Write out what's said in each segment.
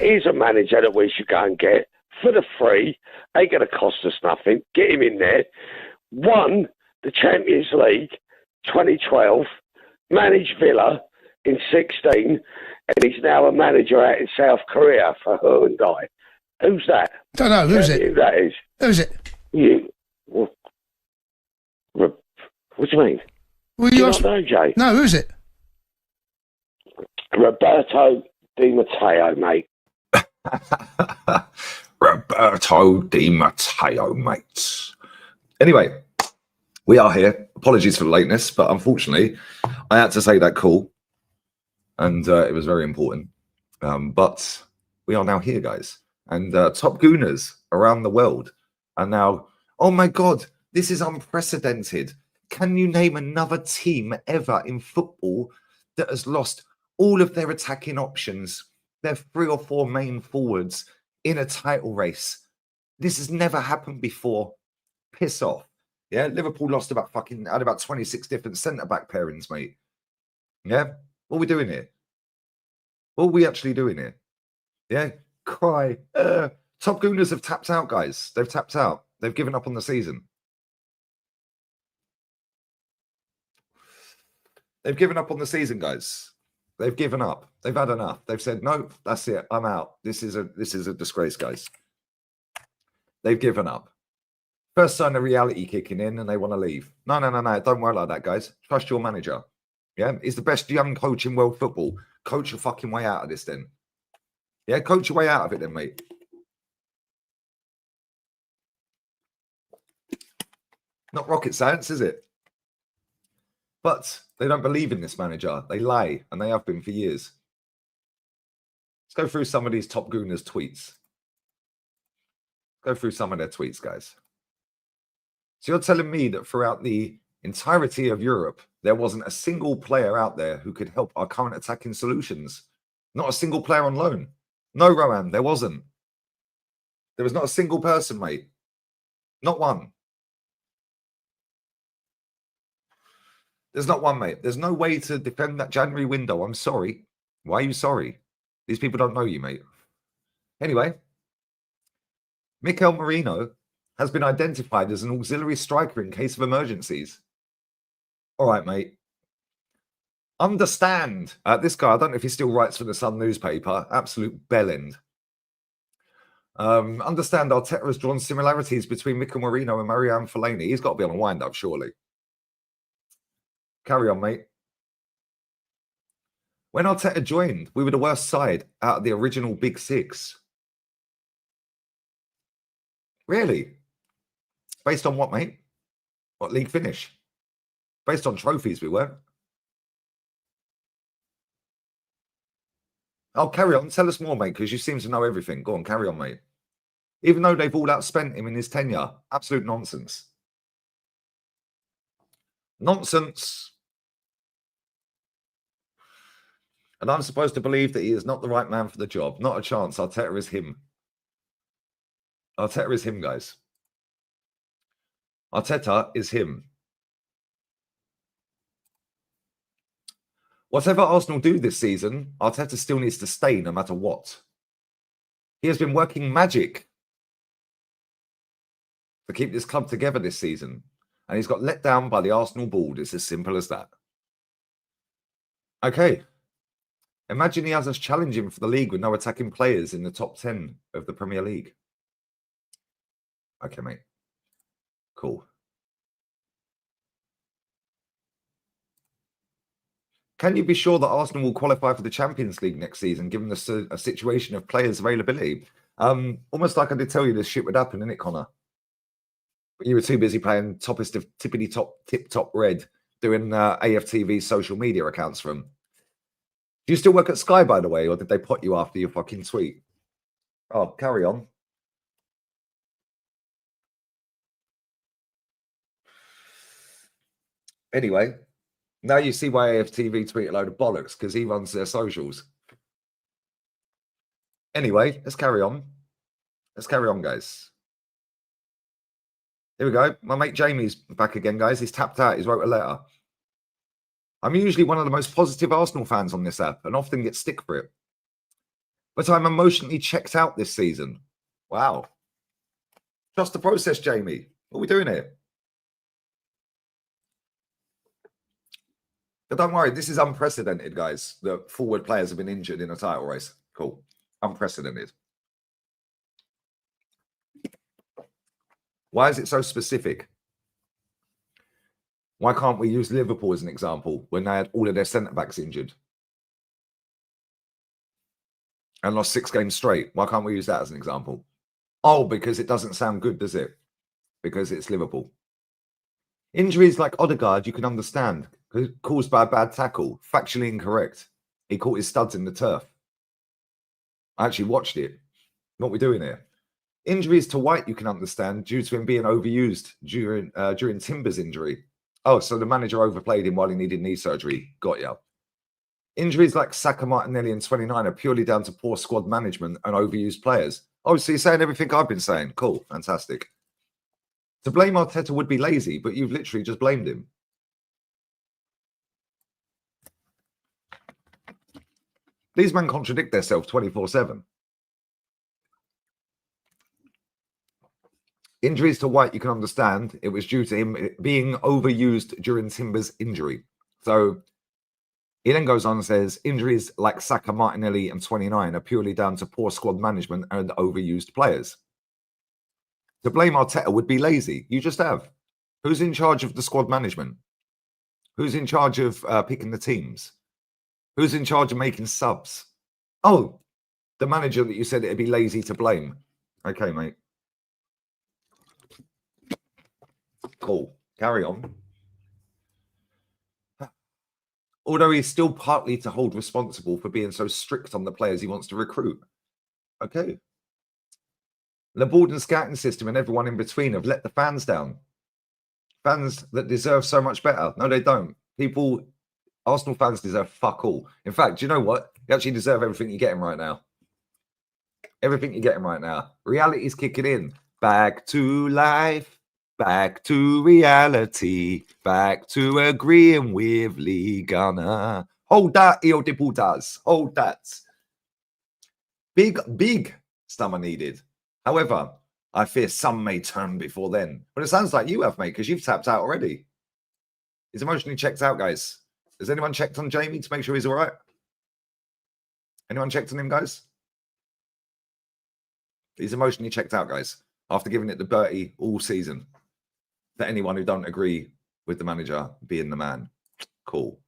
here's a manager that we should go and get for the free. Ain't going to cost us nothing. Get him in there. Won the Champions League 2012, managed Villa in 16, and he's now a manager out in South Korea for Hyundai. Who's that? Don't know. Who's it? Who that is? Who's it? You. What do you mean? Well, do you not know, Jay? No, who's it? Roberto Di Matteo, mate. Roberto Di Matteo, mate. Anyway, we are here. Apologies for the lateness, but unfortunately, I had to say that call, and it was very important. But we are now here, guys, and top gooners around the world are now. Oh my God, this is unprecedented. Can you name another team ever in football that has lost all of their attacking options, their 3 or 4 main forwards in a title race? This has never happened before. Piss off. Yeah, Liverpool lost had about 26 different centre-back pairings, mate. Yeah, what are we doing here? What are we actually doing here? Yeah, cry. Top Gooners have tapped out, guys. They've tapped out. They've given up on the season. They've given up on the season, guys. They've given up. They've had enough. They've said, no, that's it. I'm out. This is a disgrace, guys. They've given up. First sign of reality kicking in and they want to leave. No. Don't worry like that, guys. Trust your manager. Yeah, he's the best young coach in world football. Coach your fucking way out of this then. Yeah, coach your way out of it then, mate. Not rocket science, is it? But they don't believe in this manager. They lie, and they have been for years. Let's go through some of these top gooners' tweets. Go through some of their tweets, guys. So you're telling me that throughout the entirety of Europe, there wasn't a single player out there who could help our current attacking solutions? Not a single player on loan. No, Rowan, there wasn't. There was not a single person, mate. Not one. There's not one, mate. There's no way to defend that January window. I'm sorry. Why are you sorry? These people don't know you, mate. Anyway, Mikel Merino has been identified as an auxiliary striker in case of emergencies. All right, mate. Understand. This guy, I don't know if he still writes for the Sun newspaper. Absolute bellend. Understand Arteta has drawn similarities between Mikel Merino and Marianne Fellaini. He's got to be on a wind-up, surely. Carry on, mate. When Arteta joined, we were the worst side out of the original Big Six. Really? Based on what, mate? What league finish? Based on trophies, we weren't. Oh, carry on. Tell us more, mate, because you seem to know everything. Go on, carry on, mate. Even though they've all outspent him in his tenure. Absolute nonsense. Nonsense. And I'm supposed to believe that he is not the right man for the job. Not a chance. Arteta is him. Arteta is him, guys. Arteta is him. Whatever Arsenal do this season, Arteta still needs to stay no matter what. He has been working magic to keep this club together this season. And he's got let down by the Arsenal board. It's as simple as that. Okay. Imagine he has us challenging for the league with no attacking players in the top 10 of the Premier League. Okay, mate. Cool. Can you be sure that Arsenal will qualify for the Champions League next season, given the situation of players' availability? Almost like I did tell you this shit would happen, innit, Connor? But you were too busy playing toppest of tip-top red, doing AFTV social media accounts for them. Do you still work at Sky, by the way, or did they pot you after your fucking tweet? Oh, carry on. Anyway, now you see why AFTV tweet a load of bollocks, because he runs their socials. Anyway, let's carry on. Let's carry on, guys. Here we go. My mate Jamie's back again, guys. He's tapped out. He's wrote a letter. I'm usually one of the most positive Arsenal fans on this app and often get stick for it. But I'm emotionally checked out this season. Wow. Trust the process, Jamie. What are we doing here? But don't worry, this is unprecedented, guys. The forward players have been injured in a title race. Cool. Unprecedented. Why is it so specific? Why can't we use Liverpool as an example when they had all of their centre-backs injured and lost 6 games straight? Why can't we use that as an example? Oh, because it doesn't sound good, does it? Because it's Liverpool. Injuries like Odegaard, you can understand, caused by a bad tackle. Factually incorrect. He caught his studs in the turf. I actually watched it. What are we doing here? Injuries to White, you can understand, due to him being overused during Timber's injury. Oh, so the manager overplayed him while he needed knee surgery. Got ya. Injuries like Saka, Martinelli, and 29 are purely down to poor squad management and overused players. Oh, so you're saying everything I've been saying. Cool. Fantastic. To blame Arteta would be lazy, but you've literally just blamed him. These men contradict themselves 24/7. Injuries to White, you can understand. It was due to him being overused during Timber's injury. So he then goes on and says, injuries like Saka, Martinelli, and 29 are purely down to poor squad management and overused players. To blame Arteta would be lazy. You just have. Who's in charge of the squad management? Who's in charge of picking the teams? Who's in charge of making subs? Oh, the manager that you said it'd be lazy to blame. Okay, mate. Cool. Carry on. Although he's still partly to hold responsible for being so strict on the players he wants to recruit. Okay. The board and scouting system and everyone in between have let the fans down. Fans that deserve so much better. No, they don't. Arsenal fans deserve fuck all. In fact, do you know what? You actually deserve everything you're getting right now. Everything you're getting right now. Reality's kicking in. Back to life. Back to reality. Back to agreeing with Lee Gunner. Hold that, Eo Diputas. Hold that. Big stammer needed. However, I fear some may turn before then. But it sounds like you have, mate, because you've tapped out already. He's emotionally checked out, guys. Has anyone checked on Jamie to make sure he's all right? Anyone checked on him, guys? He's emotionally checked out, guys, after giving it the Bertie all season. For anyone who don't agree with the manager being the man. Cool.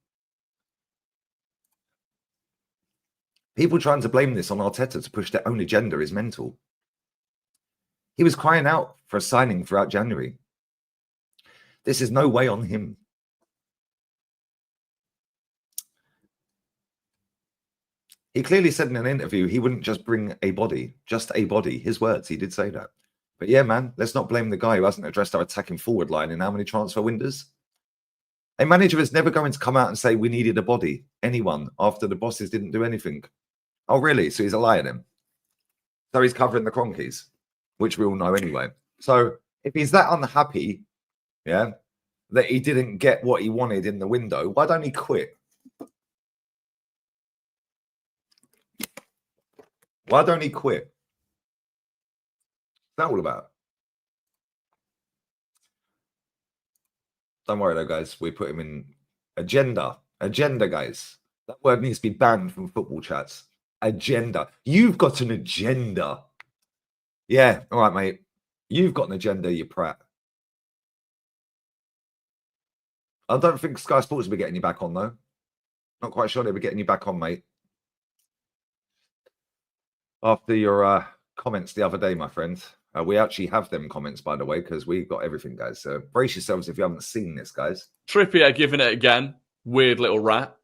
People trying to blame this on Arteta to push their own agenda is mental. He was crying out for a signing throughout January. This is no way on him. He clearly said in an interview he wouldn't just bring a body, just a body. His words, he did say that. But yeah, man, let's not blame the guy who hasn't addressed our attacking forward line in how many transfer windows. A manager is never going to come out and say we needed a body, anyone, after the bosses didn't do anything. Oh, really? So he's a liar then? So he's covering the Cronkies, which we all know anyway. So if he's that unhappy, yeah, that he didn't get what he wanted in the window, why don't he quit? Why don't he quit? What's that all about? Don't worry though, guys. We put him in agenda. Agenda, guys. That word needs to be banned from football chats. Agenda. You've got an agenda. Yeah, all right, mate. You've got an agenda, you prat. I don't think Sky Sports will be getting you back on, though. Not quite sure they'll be getting you back on, mate. After your comments the other day, my friend. We actually have them comments, by the way, because we got everything, guys. So brace yourselves if you haven't seen this, guys. Trippier giving it again. Weird little rat.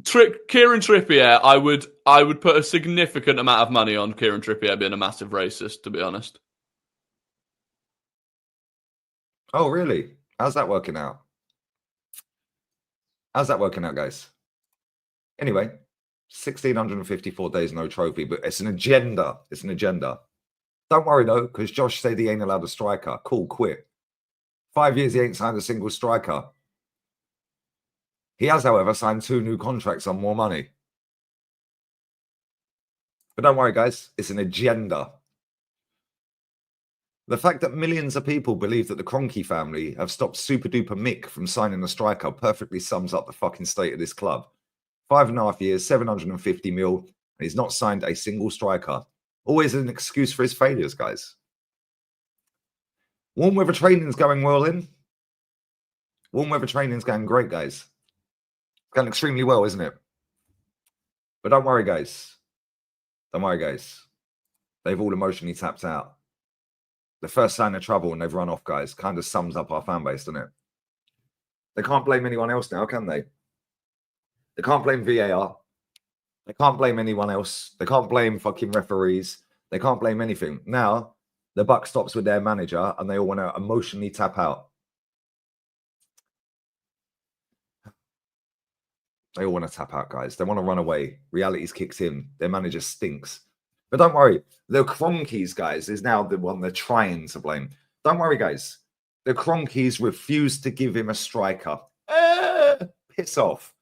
Kieran Trippier, I would put a significant amount of money on Kieran Trippier being a massive racist, to be honest. Oh, really? How's that working out? How's that working out, guys? Anyway, 1,654 days, no trophy, but it's an agenda. It's an agenda. Don't worry, though, because Josh said he ain't allowed a striker. Cool, quit. 5 years, he ain't signed a single striker. He has, however, signed 2 new contracts on more money. But don't worry, guys. It's an agenda. The fact that millions of people believe that the Kroenke family have stopped Super Duper Mick from signing a striker perfectly sums up the fucking state of this club. 5.5 years, 750 mil, and he's not signed a single striker. Always an excuse for his failures, guys. Warm weather training's going well in. Warm weather training's going great, guys. It's going extremely well, isn't it? But don't worry, guys. Don't worry, guys. They've all emotionally tapped out. The first sign of trouble and they've run off, guys. Kind of sums up our fan base, doesn't it? They can't blame anyone else now, can they? They can't blame VAR. They can't blame anyone else. They can't blame fucking referees. They can't blame anything. Now, the buck stops with their manager and they all want to emotionally tap out. They all want to tap out, guys. They want to run away. Reality's kicks in. Their manager stinks. But don't worry. The Kroenkes, guys, is now the one they're trying to blame. Don't worry, guys. The Kroenkes refused to give him a striker. Piss off.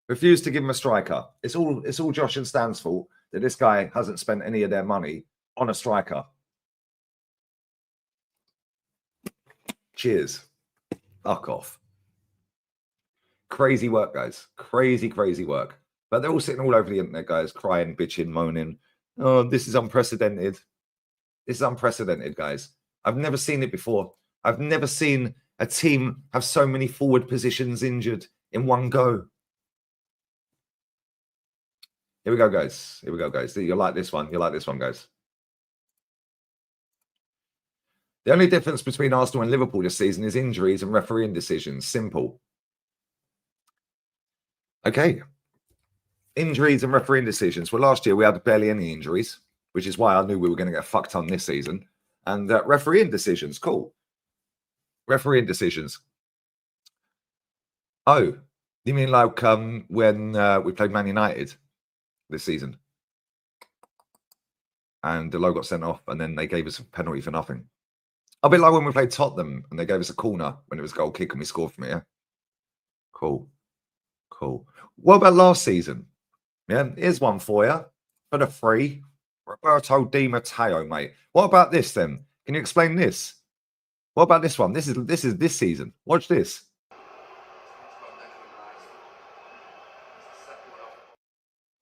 Refused to give him a striker. It's all Josh and Stan's fault that this guy hasn't spent any of their money on a striker. Cheers. Fuck off. Crazy work, guys. Crazy, crazy work. But they're all sitting all over the internet, guys, crying, bitching, moaning. Oh, this is unprecedented. This is unprecedented, guys. I've never seen it before. I've never seen a team have so many forward positions injured in one go. Here we go, guys. Here we go, guys. You'll like this one. You'll like this one, guys. The only difference between Arsenal and Liverpool this season is injuries and refereeing decisions. Simple. Okay. Injuries and refereeing decisions. Well, last year we had barely any injuries, which is why I knew we were going to get fucked on this season. And refereeing decisions, cool. Refereeing decisions. Oh, you mean like when we played Man United this season? And Delo got sent off and then they gave us a penalty for nothing. A bit like when we played Tottenham and they gave us a corner when it was a goal kick and we scored from it, yeah? Cool. Cool. What about last season? Yeah, here's one for you. For the free. Roberto Di Matteo, mate. What about this then? Can you explain this? What about this one? This is this season. Watch this.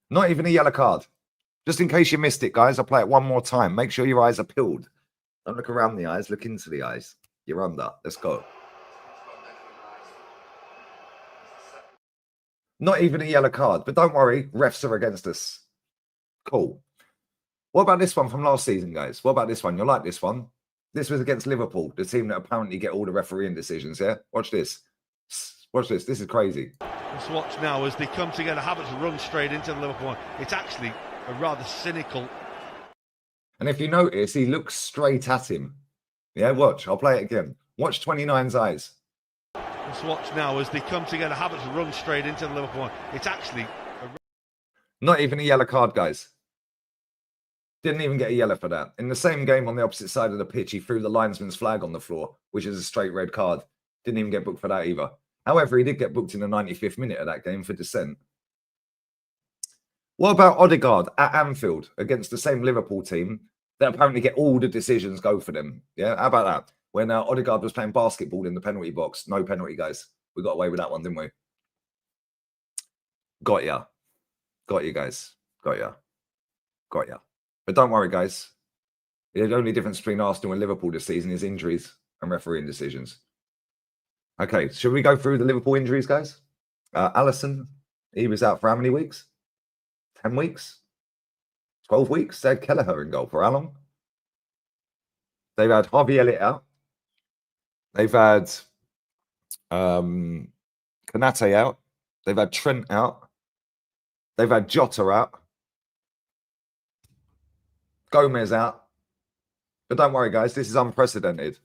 Not even a yellow card. Just in case you missed it, guys, I'll play it one more time. Make sure your eyes are peeled. Don't look around the eyes, look into the eyes. You're under. Let's go. Not even a yellow card, but don't worry, refs are against us. Cool. What about this one from last season, guys? What about this one? You'll like this one. This was against Liverpool, the team that apparently get all the refereeing decisions, yeah? Watch this. Watch this. This is crazy. Let's watch now as they come together. Havertz run straight into the Liverpool one. It's actually a rather cynical. And if you notice, he looks straight at him. Yeah, watch. I'll play it again. Watch 29's eyes. Let's watch now as they come together. Havertz run straight into the Liverpool one. It's actually not even a yellow card, guys. Didn't even get a yellow for that. In the same game on the opposite side of the pitch, he threw the linesman's flag on the floor, which is a straight red card. Didn't even get booked for that either. However, he did get booked in the 95th minute of that game for dissent. What about Odegaard at Anfield against the same Liverpool team that apparently get all the decisions go for them? Yeah, how about that? When Odegaard was playing basketball in the penalty box, no penalty, guys. We got away with that one, didn't we? Got ya. Got you, guys. Got ya. Got ya. But don't worry, guys. The only difference between Arsenal and Liverpool this season is injuries and refereeing decisions. Okay, should we go through the Liverpool injuries, guys? Alisson, he was out for how many weeks? 10 weeks? 12 weeks? They had Kelleher in goal for how long? They've had Harvey Elliott out. They've had Konate out. They've had Trent out. They've had Jota out. Gomez out. But don't worry, guys. This is unprecedented.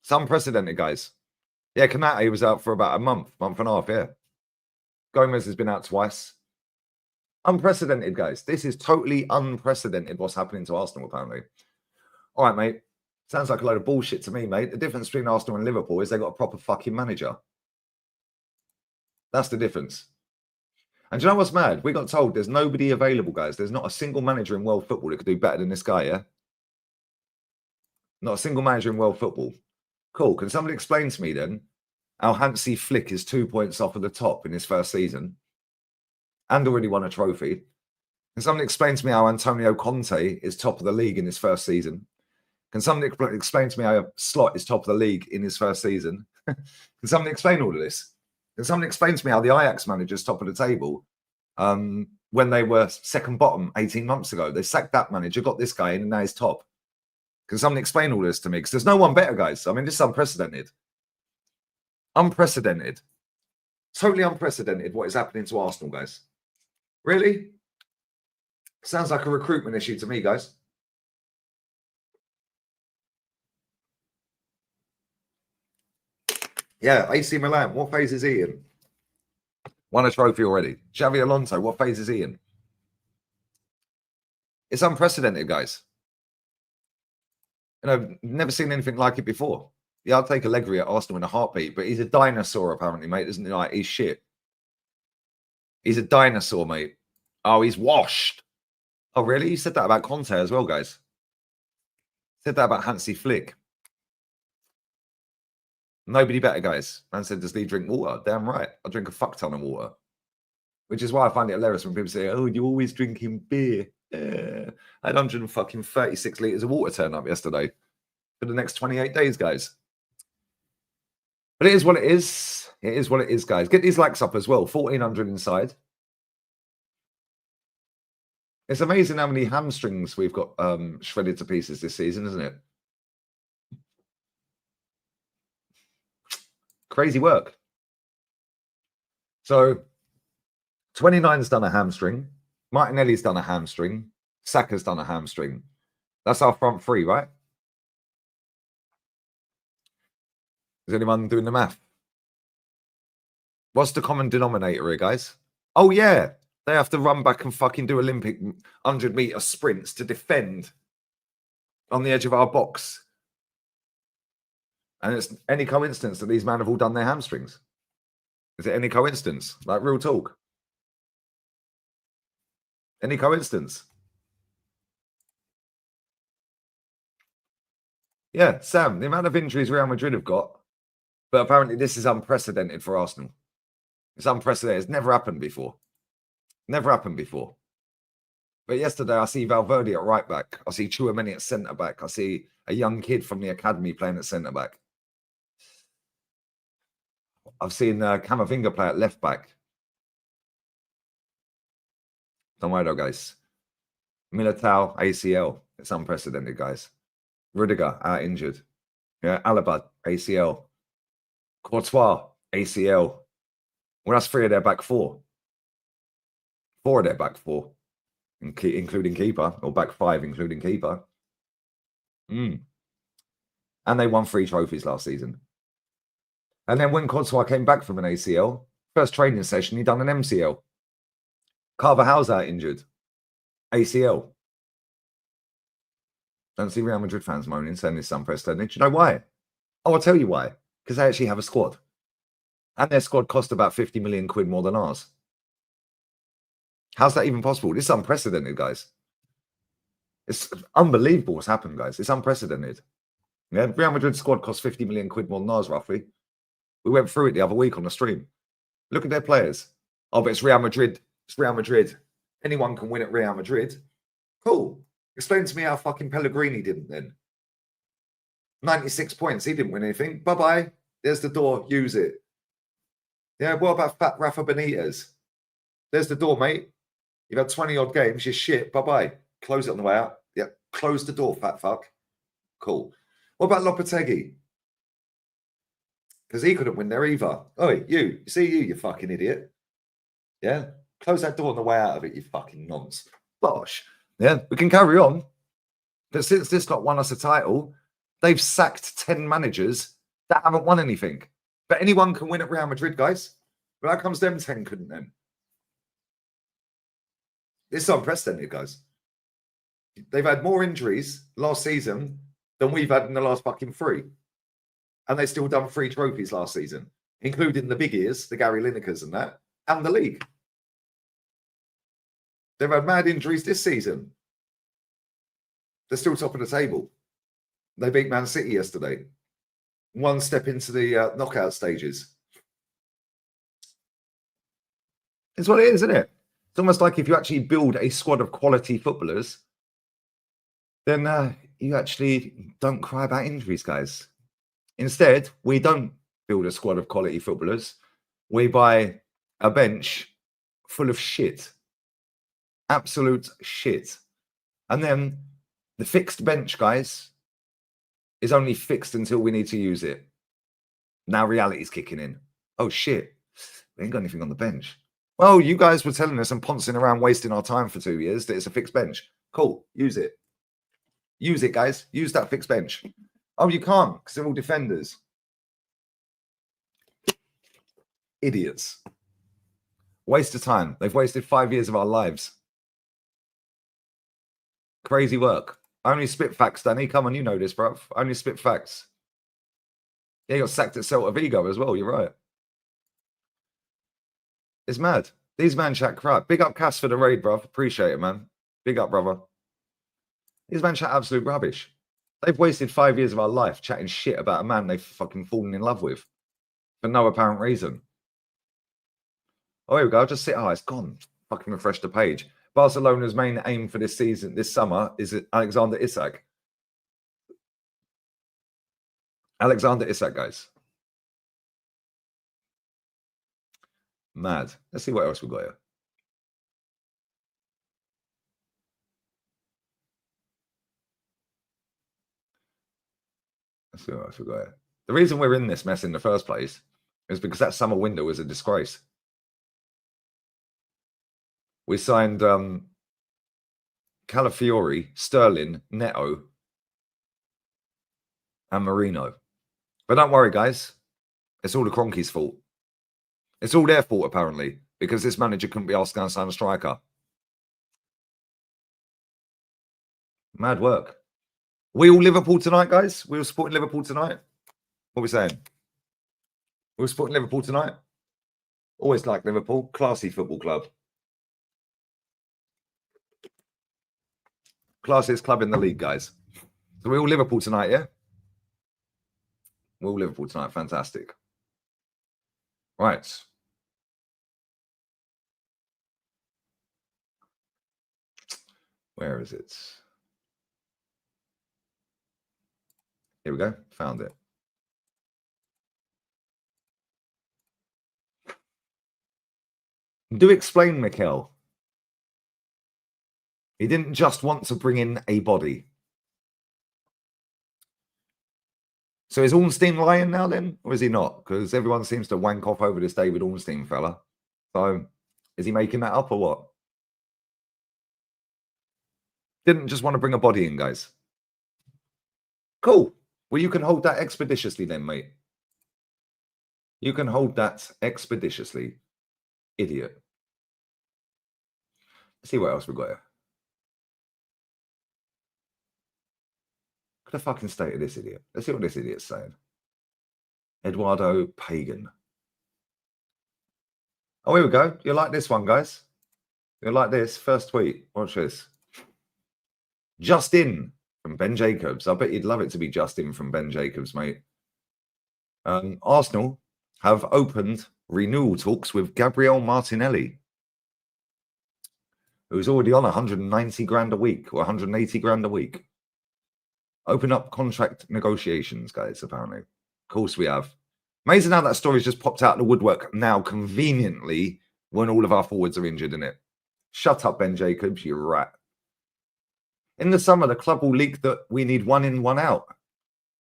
It's unprecedented, guys. Yeah, Konate was out for about a month and a half, yeah. Gomez has been out twice. Unprecedented, guys. This is totally unprecedented what's happening to Arsenal, apparently. All right, mate. Sounds like a load of bullshit to me, mate. The difference between Arsenal and Liverpool is they got a proper fucking manager. That's the difference. And do you know what's mad? We got told there's nobody available, guys. There's not a single manager in world football that could do better than this guy, yeah? Not a single manager in world football. Cool. Can somebody explain to me then how Hansi Flick is 2 points off of the top in his first season and already won a trophy? Can somebody explain to me how Antonio Conte is top of the league in his first season? Can somebody explain to me how Slot is top of the league in his first season? Can somebody explain all of this? Can somebody explain to me how the Ajax manager is top of the table when they were second bottom 18 months ago? They sacked that manager, got this guy in, and now he's top. Can somebody explain all this to me? Because there's no one better, guys. I mean, this is unprecedented. Unprecedented. Totally unprecedented what is happening to Arsenal, guys. Really? Sounds like a recruitment issue to me, guys. Yeah, AC Milan, what phase is he in? Won a trophy already. Xavi Alonso, what phase is he in? It's unprecedented, guys. You know, never seen anything like it before. Yeah, I'll take Allegri at Arsenal in a heartbeat, but he's a dinosaur, apparently, mate, isn't he? Like, he's shit. He's a dinosaur, mate. Oh, he's washed. Oh, really? You said that about Conte as well, guys. Said that about Hansi Flick. Nobody better, guys. Man said, does Lee drink water? Damn right. I drink a fuck ton of water. Which is why I find it hilarious when people say, oh, you're always drinking beer. I had 136 litres of water turn up yesterday for the next 28 days, guys. But it is what it is. It is what it is, guys. Get these likes up as well. 1,400 inside. It's amazing how many hamstrings we've got shredded to pieces this season, isn't it? Crazy work. So 29's done a hamstring. Martinelli's done a hamstring. Saka's done a hamstring. That's our front three, right? Is anyone doing the math? What's the common denominator here, guys? Oh, yeah. They have to run back and fucking do Olympic 100-meter sprints to defend on the edge of our box. And it's any coincidence that these men have all done their hamstrings? Is it any coincidence? Like, real talk. Any coincidence? Yeah, Sam, the amount of injuries Real Madrid have got, but apparently this is unprecedented for Arsenal. It's unprecedented. It's never happened before. Never happened before. But yesterday, I see Valverde at right back. I see Tchouaméni at centre back. I see a young kid from the academy playing at centre back. I've seen Camavinga play at left back. Don't worry though, guys. Militao, ACL. It's unprecedented, guys. Rudiger, out injured. Yeah, Alaba, ACL. Courtois, ACL. Well, that's 3 of their back 4. 4 of their back 4, including keeper, or back 5, including keeper. And they won 3 trophies last season. And then when Courtois came back from an ACL, first training session, he done an MCL. Carvajal's out injured. ACL. Don't see Real Madrid fans moaning, saying this is unprecedented. Do you know why? Oh, I'll tell you why. Because they actually have a squad. And their squad cost about 50 million quid more than ours. How's that even possible? This is unprecedented, guys. It's unbelievable what's happened, guys. It's unprecedented. Yeah, Real Madrid's squad cost 50 million quid more than ours, roughly. We went through it the other week on the stream. Look at their players. Oh, but it's Real Madrid. It's Real Madrid. Anyone can win at Real Madrid. Cool. Explain to me how fucking Pellegrini didn't then. 96 points. He didn't win anything. Bye-bye. There's the door. Use it. Yeah, what about fat Rafa Benitez? There's the door, mate. You've had 20-odd games. You're shit. Bye-bye. Close it on the way out. Yeah, close the door, fat fuck. Cool. What about Lopetegui? Because he couldn't win there either. Oh, you see you fucking idiot. Yeah? Close that door on the way out of it, you fucking nonce. Bosh. Yeah, we can carry on. But since this lot won us a title, they've sacked 10 managers that haven't won anything. But anyone can win at Real Madrid, guys. But how comes them 10 couldn't then? This is unprecedented, guys. They've had more injuries last season than we've had in the last fucking 3. And they still done 3 trophies last season, including the big ears, the Gary Linekers and that, and the league. They've had mad injuries this season. They're still top of the table. They beat Man City yesterday. One step into the knockout stages. It's what it is, isn't it? It's almost like if you actually build a squad of quality footballers, then you actually don't cry about injuries, guys. Instead, we don't build a squad of quality footballers. We buy a bench full of shit. Absolute shit. And then the fixed bench, guys, is only fixed until we need to use it. Now reality's kicking in. Oh, shit. We ain't got anything on the bench. Well, you guys were telling us and poncing around wasting our time for 2 years that it's a fixed bench. Cool. Use it. Use it, guys. Use that fixed bench. Oh, you can't because they're all defenders. Idiots. Waste of time. They've wasted 5 years of our lives. Crazy work. Only spit facts, Danny. Come on, you know this, bruv. Only spit facts. Yeah, you got sacked at Celta Vigo as well. You're right. It's mad. These man chat crap. Big up Cass for the raid, bruv. Appreciate it, man. Big up, brother. These man chat absolute rubbish. They've wasted 5 years of our life chatting shit about a man they've fucking fallen in love with for no apparent reason. Oh, here we go. Just sit. Oh, it's gone. Fucking refresh the page. Barcelona's main aim for this season, this summer, is Alexander Isak. Alexander Isak, guys. Mad. Let's see what else we've got here. Let's see what else we've got here. The reason we're in this mess in the first place is because that summer window was a disgrace. We signed Calafiori, Sterling, Neto, and Marino. But don't worry, guys. It's all the Kroenke's fault. It's all their fault, apparently, because this manager couldn't be asked to sign a striker. Mad work. We all Liverpool tonight, guys? We all supporting Liverpool tonight? What are we saying? We all supporting Liverpool tonight? Always like Liverpool. Classy football club. Classiest club in the league, guys. So we all Liverpool tonight, yeah? We're all Liverpool tonight. Fantastic. Right. Where is it? Here we go. Found it. Do explain, Mikel. He didn't just want to bring in a body. So is Ornstein lying now then? Or is he not? Because everyone seems to wank off over this David Ornstein fella. So is he making that up or what? Didn't just want to bring a body in, guys. Cool. Well, you can hold that expeditiously then, mate. You can hold that expeditiously. Idiot. Let's see what else we've got here. Look at the fucking state of this idiot. Let's see what this idiot's saying. Eduardo Pagan. Oh, here we go. You like this one, guys? You like this? First tweet. Watch this. Justin from Ben Jacobs. I bet you'd love it to be Justin from Ben Jacobs, mate. Arsenal have opened renewal talks with Gabriel Martinelli, who's already on 190 grand a week or 180 grand a week. Open up contract negotiations, guys, apparently. Of course we have. Amazing how that story's just popped out of the woodwork now conveniently when all of our forwards are injured, isn't it? Shut up, Ben Jacobs, you rat. In the summer, the club will leak that we need one in, one out.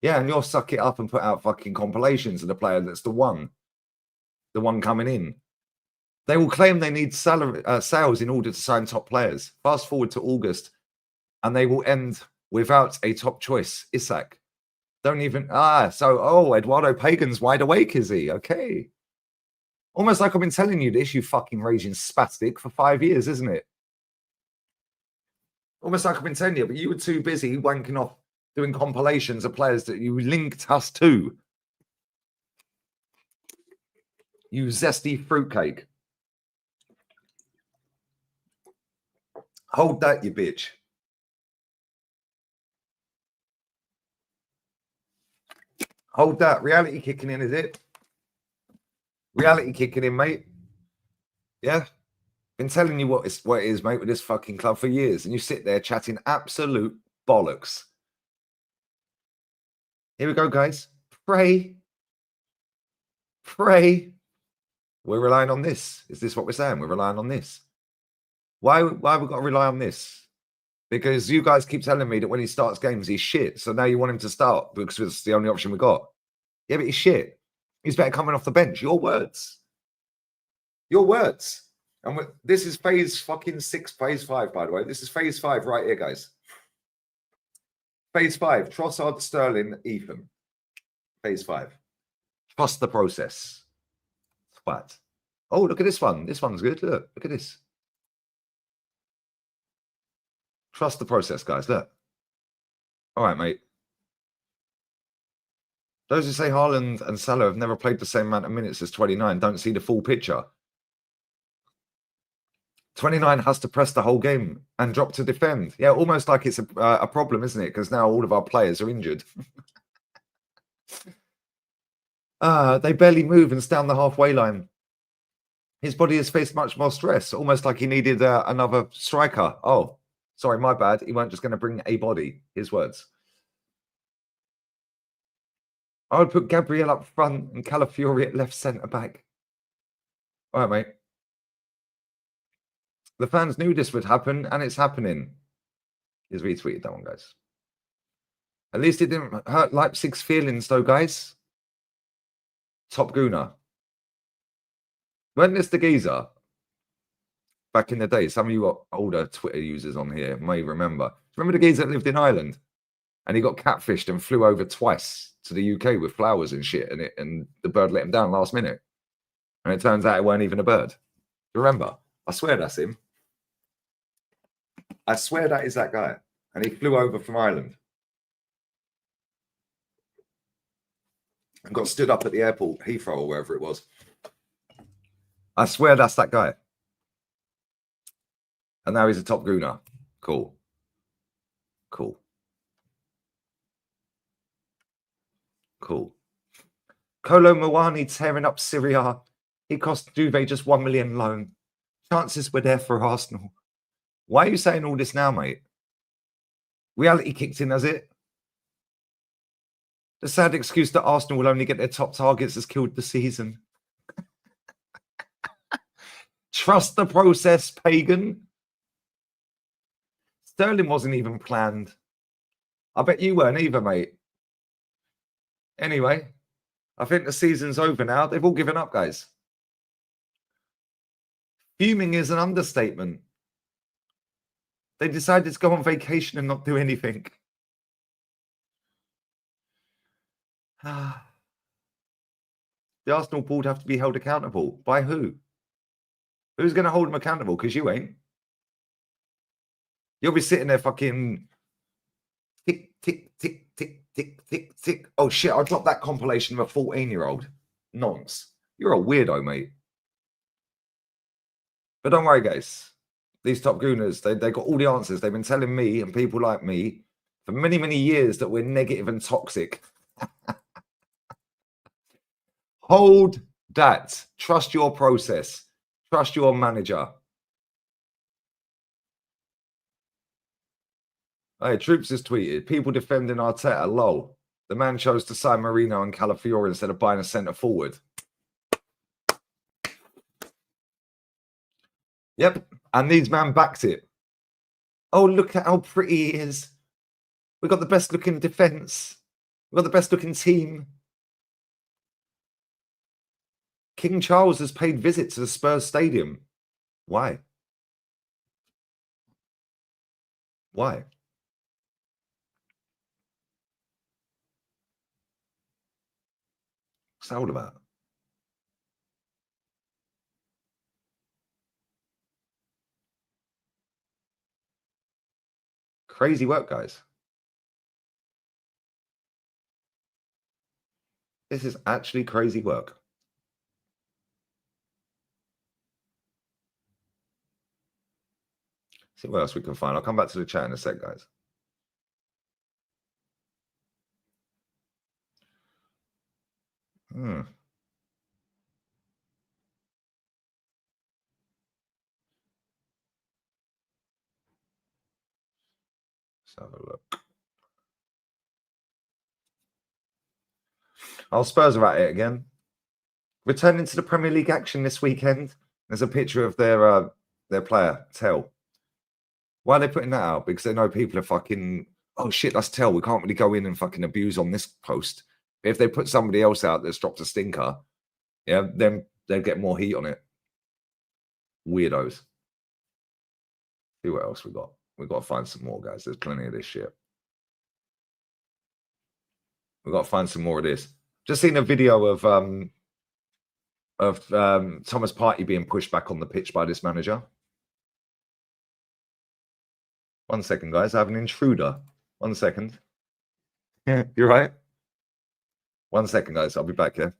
Yeah, and you'll suck it up and put out fucking compilations of the player that's the one coming in. They will claim they need sales in order to sign top players. Fast forward to August, and they will end without a top choice, Isak. Don't even... Eduardo Pagan's wide awake, is he? Okay. Almost like I've been telling you this, you fucking raging spastic, for 5 years, isn't it? Almost like I've been telling you, but you were too busy wanking off doing compilations of players that you linked us to. You zesty fruitcake. Hold that, you bitch. Hold that. Reality kicking in, is it? Reality kicking in, mate. Yeah. Been telling you what it is, mate, with this fucking club for years. And you sit there chatting absolute bollocks. Here we go, guys. Pray. Pray. We're relying on this. Is this what we're saying? We're relying on this. Why have we got to rely on this? Because you guys keep telling me that when he starts games, he's shit. So now you want him to start because it's the only option we got. Yeah, but he's shit. He's better coming off the bench. Your words. Your words. And this is phase fucking 6, phase 5, by the way. This is phase 5 right here, guys. Phase 5. Trossard, Sterling, Ethan. Phase 5. Trust the process. What? Oh, look at this one. This one's good. Look at this. Trust the process, guys. Look. All right, mate. Those who say Haaland and Salah have never played the same amount of minutes as 29 don't see the full picture. 29 has to press the whole game and drop to defend. Yeah, almost like it's a problem, isn't it? Because now all of our players are injured. They barely move and stand the halfway line. His body has faced much more stress, almost like he needed another striker. Oh, sorry, my bad. He weren't just going to bring a body. His words. I would put Gabriel up front and Calafiori at left centre back. All right, mate. The fans knew this would happen, and it's happening. He's retweeted that one, guys. At least it didn't hurt Leipzig's feelings, though, guys. Top Gooner. Weren't this the geezer? Back in the day, some of you older Twitter users on here may remember. Remember the geezer that lived in Ireland? And he got catfished and flew over twice to the UK with flowers and shit, and the bird let him down last minute. And it turns out it weren't even a bird. You remember? I swear that's him. I swear that is that guy. And he flew over from Ireland. And got stood up at the airport, Heathrow or wherever it was. I swear that's that guy. And now he's a top gooner. Cool. Cool. Cool. Kolo Muani tearing up Syria. He cost Juve just 1 million loan. Chances were there for Arsenal. Why are you saying all this now, mate? Reality kicked in, has it? The sad excuse that Arsenal will only get their top targets has killed the season. Trust the process, pagan. Sterling wasn't even planned. I bet you weren't either, mate. Anyway, I think the season's over now. They've all given up, guys. Fuming is an understatement. They decided to go on vacation and not do anything. The Arsenal board have to be held accountable. By who? Who's going to hold them accountable? Because you ain't. You'll be sitting there fucking tick, tick, tick, tick, tick, tick, tick. Oh, shit, I dropped that compilation of a 14-year-old. Nonce. You're a weirdo, mate. But don't worry, guys. These top gooners, they got all the answers. They've been telling me and people like me for many, many years that we're negative and toxic. Hold that. Trust your process. Trust your manager. Hey, Troops has tweeted, people defending Arteta, lol. The man chose to sign Marino and Calafiori instead of buying a centre forward. Yep, and these man backed it. Oh, look at how pretty he is. We've got the best looking defence. We've got the best looking team. King Charles has paid visit to the Spurs stadium. Why? Why? What's that all about? Crazy work, guys. This is actually crazy work. See what else we can find. I'll come back to the chat in a sec, guys. Let's have a look. Oh, Spurs are at it again. Returning to the Premier League action this weekend. There's a picture of their player, Tell. Why are they putting that out? Because they know people are fucking, oh shit, that's Tell. We can't really go in and fucking abuse on this post. But if they put somebody else out that's dropped a stinker, yeah, then they'll get more heat on it. Weirdos. See what else we got. We've got to find some more, guys. There's plenty of this shit. We've got to find some more of this. Just seen a video of Thomas Partey being pushed back on the pitch by this manager. 1 second, guys. I have an intruder. 1 second. Yeah, you're right. 1 second, guys. I'll be back here.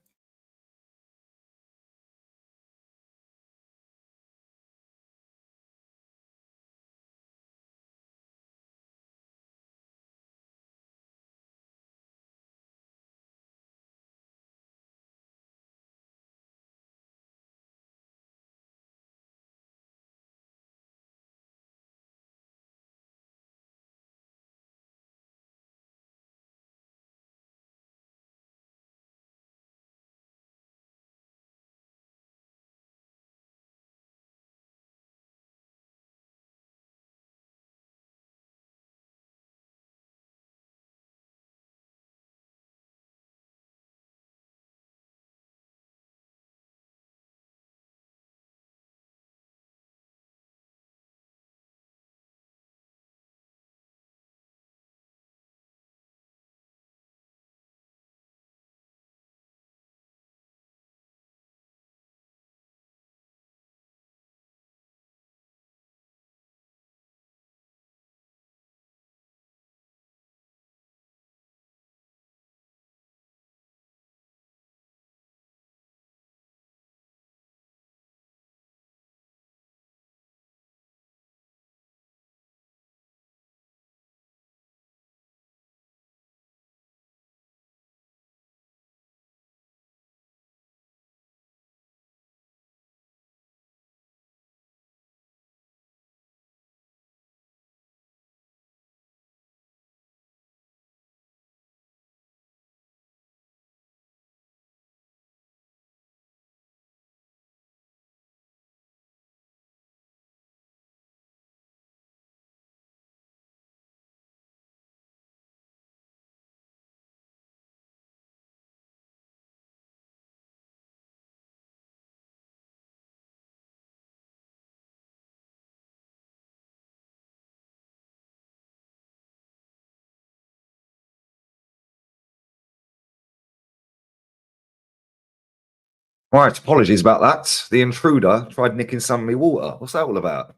Right, apologies about that. The intruder tried nicking some of my water. What's that all about?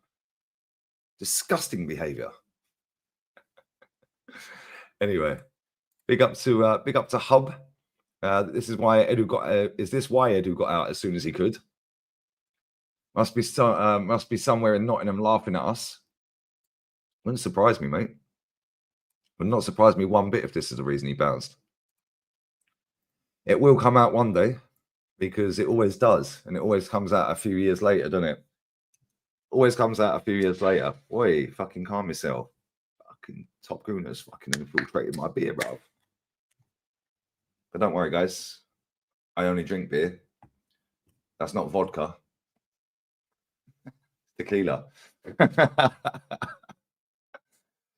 Disgusting behaviour. Anyway, big up to Hub. This is why Edu got. Is this why Edu got out as soon as he could? Must be somewhere in Nottingham laughing at us. Wouldn't surprise me, mate. Would not surprise me one bit if this is the reason he bounced. It will come out one day, because it always does, and it always comes out a few years later, doesn't it? Always comes out a few years later. Oi, fucking calm yourself. Fucking Top Gooners fucking infiltrated my beer, bro. But don't worry, guys. I only drink beer. That's not vodka. Tequila.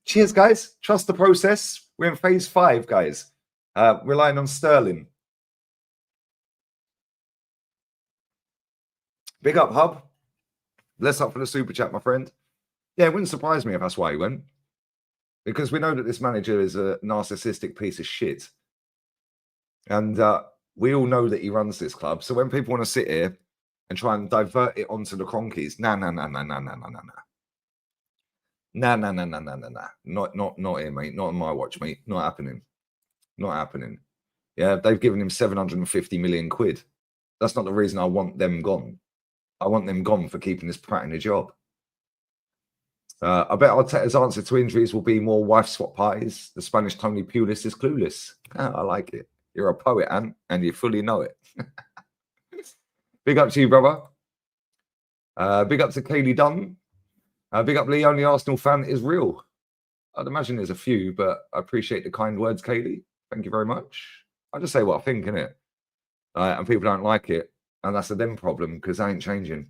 Cheers, guys. Trust the process. We're in phase 5, guys. Relying on Sterling. Big up, Hub. Bless up for the super chat, my friend. Yeah, it wouldn't surprise me if that's why he went. Because we know that this manager is a narcissistic piece of shit. And we all know that he runs this club. So when people want to sit here and try and divert it onto the Cronkies, nah. Not here, mate. Not on my watch, mate. Not happening. Not happening. Yeah, they've given him 750 million quid. That's not the reason I want them gone. I want them gone for keeping this prat in a job. I bet Arteta's answer to injuries will be more wife swap parties. The Spanish Tony Pulis is clueless. I like it. You're a poet, Ant, and you fully know it. Big up to you, brother. Big up to Kaylee Dunn. Big up Lee, only Arsenal fan is real. I'd imagine there's a few, but I appreciate the kind words, Kaylee. Thank you very much. I just say what I think, innit? And people don't like it, and that's a them problem because I ain't changing.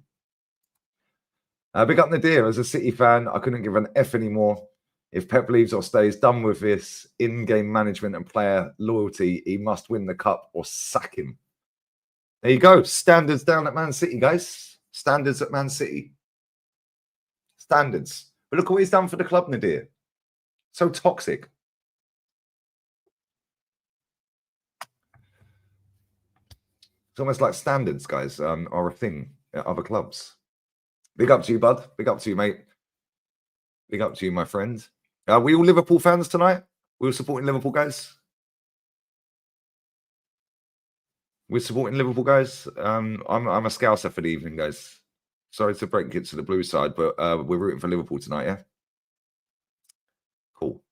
Big up Nadir. As a City fan, I couldn't give an F anymore. If Pep leaves or stays, done with this in-game management and player loyalty, he must win the cup or sack him. There you go. Standards down at Man City, guys. Standards at Man City. Standards. But look what he's done for the club, Nadir. So toxic. It's almost like standards, guys, are a thing at other clubs. Big up to you, bud. Big up to you, mate. Big up to you, my friend. We all Liverpool fans tonight? We all supporting Liverpool, guys? We're supporting Liverpool, guys. I'm a Scouser for the evening, guys. Sorry to break it to the blue side, but we're rooting for Liverpool tonight, yeah? Cool.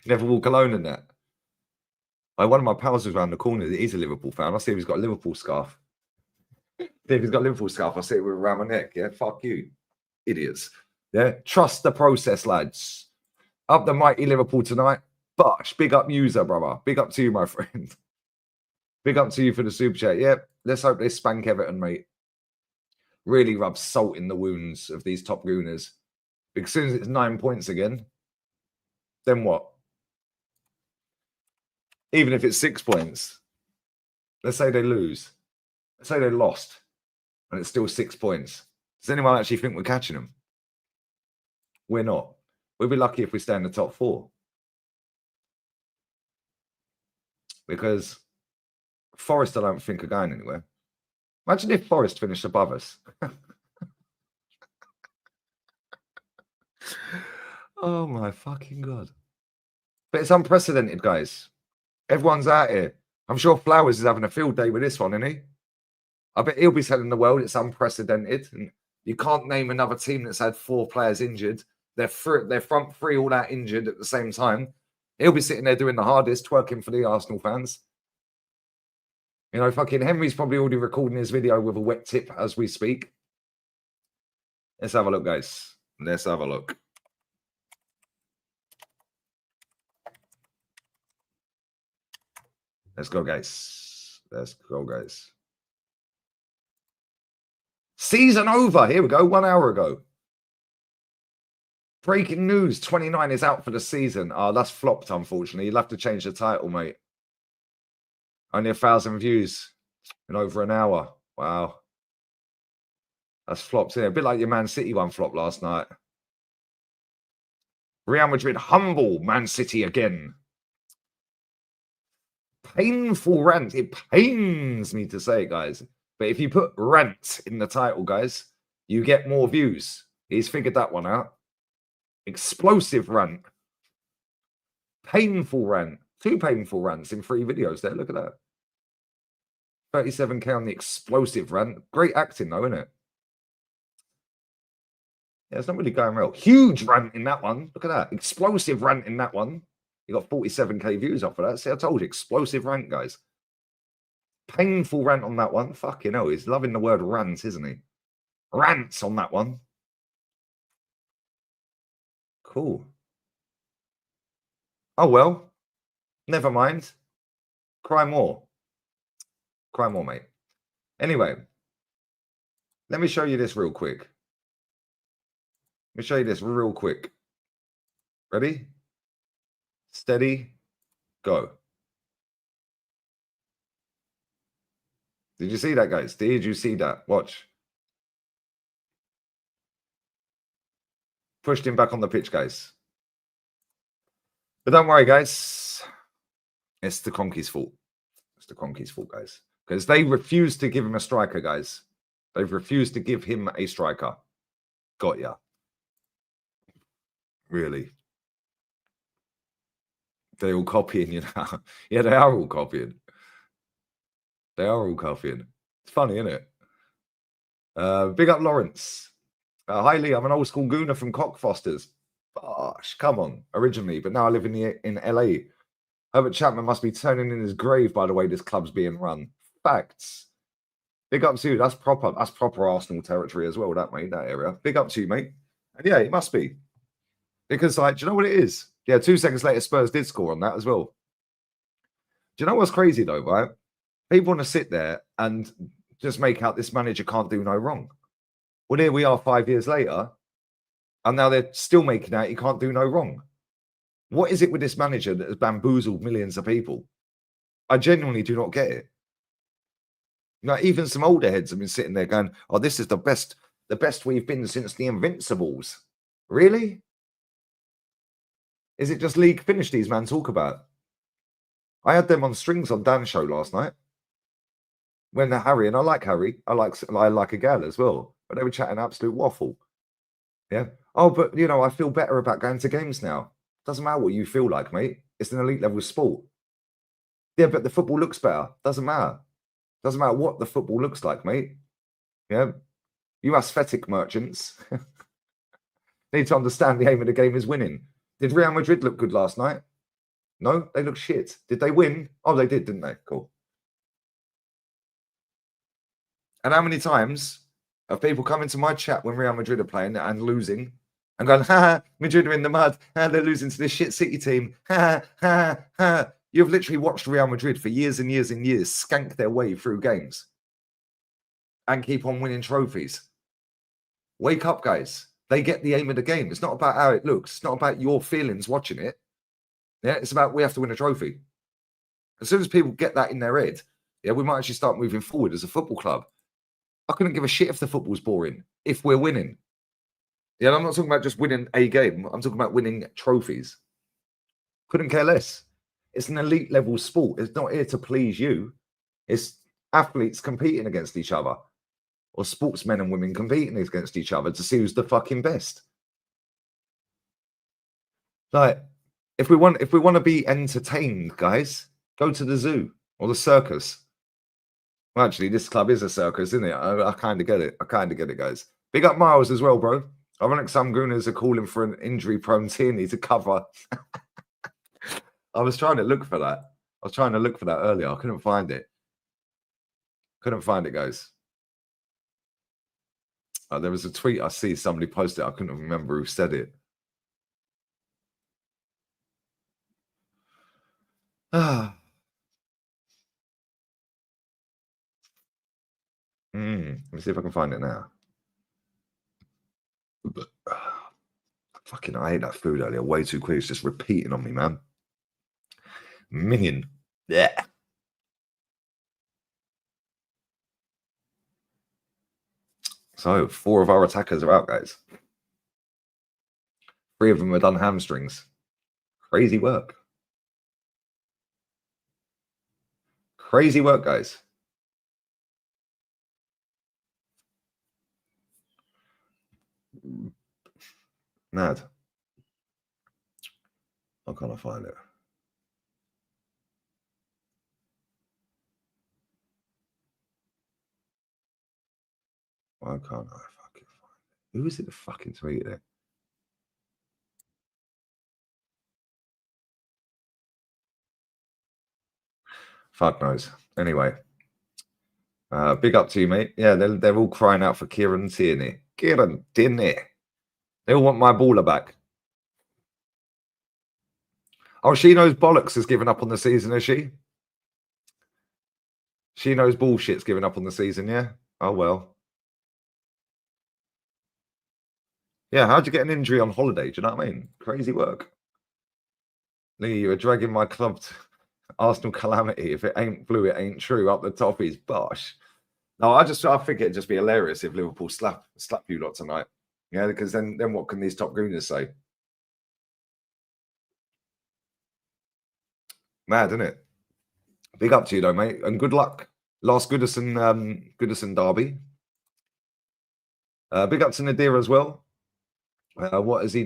Never walk alone in that. One of my pals was around the corner. He's a Liverpool fan. I see if he's got a Liverpool scarf. If he's got a Liverpool scarf, I'll see it around my neck. Yeah, fuck you, idiots. Yeah, trust the process, lads. Up the mighty Liverpool tonight. Bosh, big up user, brother. Big up to you, my friend. Big up to you for the super chat. Yeah, let's hope they spank Everton, mate. Really rub salt in the wounds of these top gooners. Because as soon as it's 9 points again, then what? Even if it's 6 points, let's say they lose. Let's say they lost, and it's still 6 points. Does anyone actually think we're catching them? We're not. We'll be lucky if we stay in the top 4. Because Forest, I don't think, are going anywhere. Imagine if Forest finished above us. Oh, my fucking God. But it's unprecedented, guys. Everyone's out here. I'm sure Flowers is having a field day with this one, isn't he? I bet he'll be telling the world it's unprecedented. And you can't name another team that's had 4 players injured. Their front 3 all out injured at the same time. He'll be sitting there doing the hardest, twerking for the Arsenal fans. You know, fucking Henry's probably already recording his video with a wet tip as we speak. Let's have a look, guys. Let's have a look. Let's go, guys. Let's go, guys. Season over. Here we go. 1 hour ago. Breaking news. 29 is out for the season. Oh, that's flopped, unfortunately. You'll have to change the title, mate. Only 1,000 views in over an hour. Wow. That's flopped in. A bit like your Man City one flopped last night. Real Madrid humble Man City again. Painful rant. It pains me to say it, guys. But if you put rant in the title, guys, you get more views. He's figured that one out. Explosive rant. Painful rant. 2 painful rants in 3 videos there. Look at that. 37k on the explosive rant. Great acting, though, isn't it? Yeah, it's not really going well. Huge rant in that one. Look at that. Explosive rant in that one. You got 47k views off of that. See, I told you. Explosive rant, guys. Painful rant on that one. Fucking hell. He's loving the word rant, isn't he? Rants on that one. Cool. Oh, well. Never mind. Cry more. Cry more, mate. Anyway. Let me show you this real quick. Let me show you this real quick. Ready? Steady. Go. Did you see that, guys? Did you see that? Watch. Pushed him back on the pitch, guys. But don't worry, guys. It's the Conky's fault. It's the Conky's fault, guys. Because they refused to give him a striker, guys. They've refused to give him a striker. Got ya. Really. They're all copying, you know. Yeah, they are all copying. They are all copying. It's funny, isn't it? Big up Lawrence. Hi Lee, I'm an old school gooner from Cockfosters. Gosh, come on, originally, but now I live in LA. Herbert Chapman must be turning in his grave by the way this club's being run. Facts. Big up to you. That's proper Arsenal territory as well, that mate, that area. Big up to you, mate. And yeah, it must be. Because, like, do you know what it is? Yeah, 2 seconds later, Spurs did score on that as well. Do you know what's crazy, though, right? People want to sit there and just make out this manager can't do no wrong. Well, here we are 5 years later, and now they're still making out he can't do no wrong. What is it with this manager that has bamboozled millions of people? I genuinely do not get it. Now, even some older heads have been sitting there going, oh, this is the best we've been since the Invincibles. Really? Is it just league finish these man talk about? I had them on strings on Dan's show last night. When Harry, and I like Harry, I like a gal as well, but they were chatting absolute waffle. Yeah. Oh, but you know, I feel better about going to games now. Doesn't matter what you feel like, mate. It's an elite level sport. Yeah, but the football looks better. Doesn't matter. Doesn't matter what the football looks like, mate. Yeah. You aesthetic merchants need to understand the aim of the game is winning. Did Real Madrid look good last night? No, they looked shit. Did they win? Oh, they did, didn't they? Cool. And how many times have people come into my chat when Real Madrid are playing and losing and going, ha, Madrid are in the mud. Ha, they're losing to this shit City team. Ha, ha, ha. You've literally watched Real Madrid for years and years and years skank their way through games and keep on winning trophies. Wake up, guys. They get the aim of the game. It's not about how it looks. It's not about your feelings watching it. Yeah, it's about we have to win a trophy. As soon as people get that in their head, yeah, we might actually start moving forward as a football club. I couldn't give a shit if the football's boring, if we're winning. Yeah, I'm not talking about just winning a game. I'm talking about winning trophies. Couldn't care less. It's an elite level sport. It's not here to please you. It's athletes competing against each other, or sportsmen and women competing against each other to see who's the fucking best. Like, if we want to be entertained, guys, go to the zoo or the circus. Well, actually, this club is a circus, isn't it? I kind of get it. I kind of get it, guys. Big up Miles as well, bro. Ironic some gooners are calling for an injury-prone Tierney to cover. I was trying to look for that. I was trying to look for that earlier. I couldn't find it. Couldn't find it, guys. There was a tweet I see somebody posted. I couldn't remember who said it. Let me see if I can find it now. Fucking, I ate that food earlier way too quick. It's just repeating on me, man. Minion. Yeah. So 4 of our attackers are out, guys. 3 of them are done hamstrings. Crazy work. Crazy work, guys. Mad. How can I find it? Why can't I fucking find it? Who is it that fucking tweeted it? Fuck knows. Anyway. Big up to you, mate. Yeah, they're all crying out for Kieran Tierney. Kieran Tierney. They all want my baller back. Oh, she knows bollocks has given up on the season, is she? She knows bullshit's given up on the season, yeah? Oh, well. Yeah, how'd you get an injury on holiday? Do you know what I mean? Crazy work. Lee, you're dragging my club to Arsenal calamity. If it ain't blue, it ain't true. Up the top is bosh. No, I think it'd just be hilarious if Liverpool slap you lot tonight. Yeah, because then what can these top gooners say? Mad, isn't it? Big up to you though, mate, and good luck. Last Goodison derby. Big up to Nadir as well. What he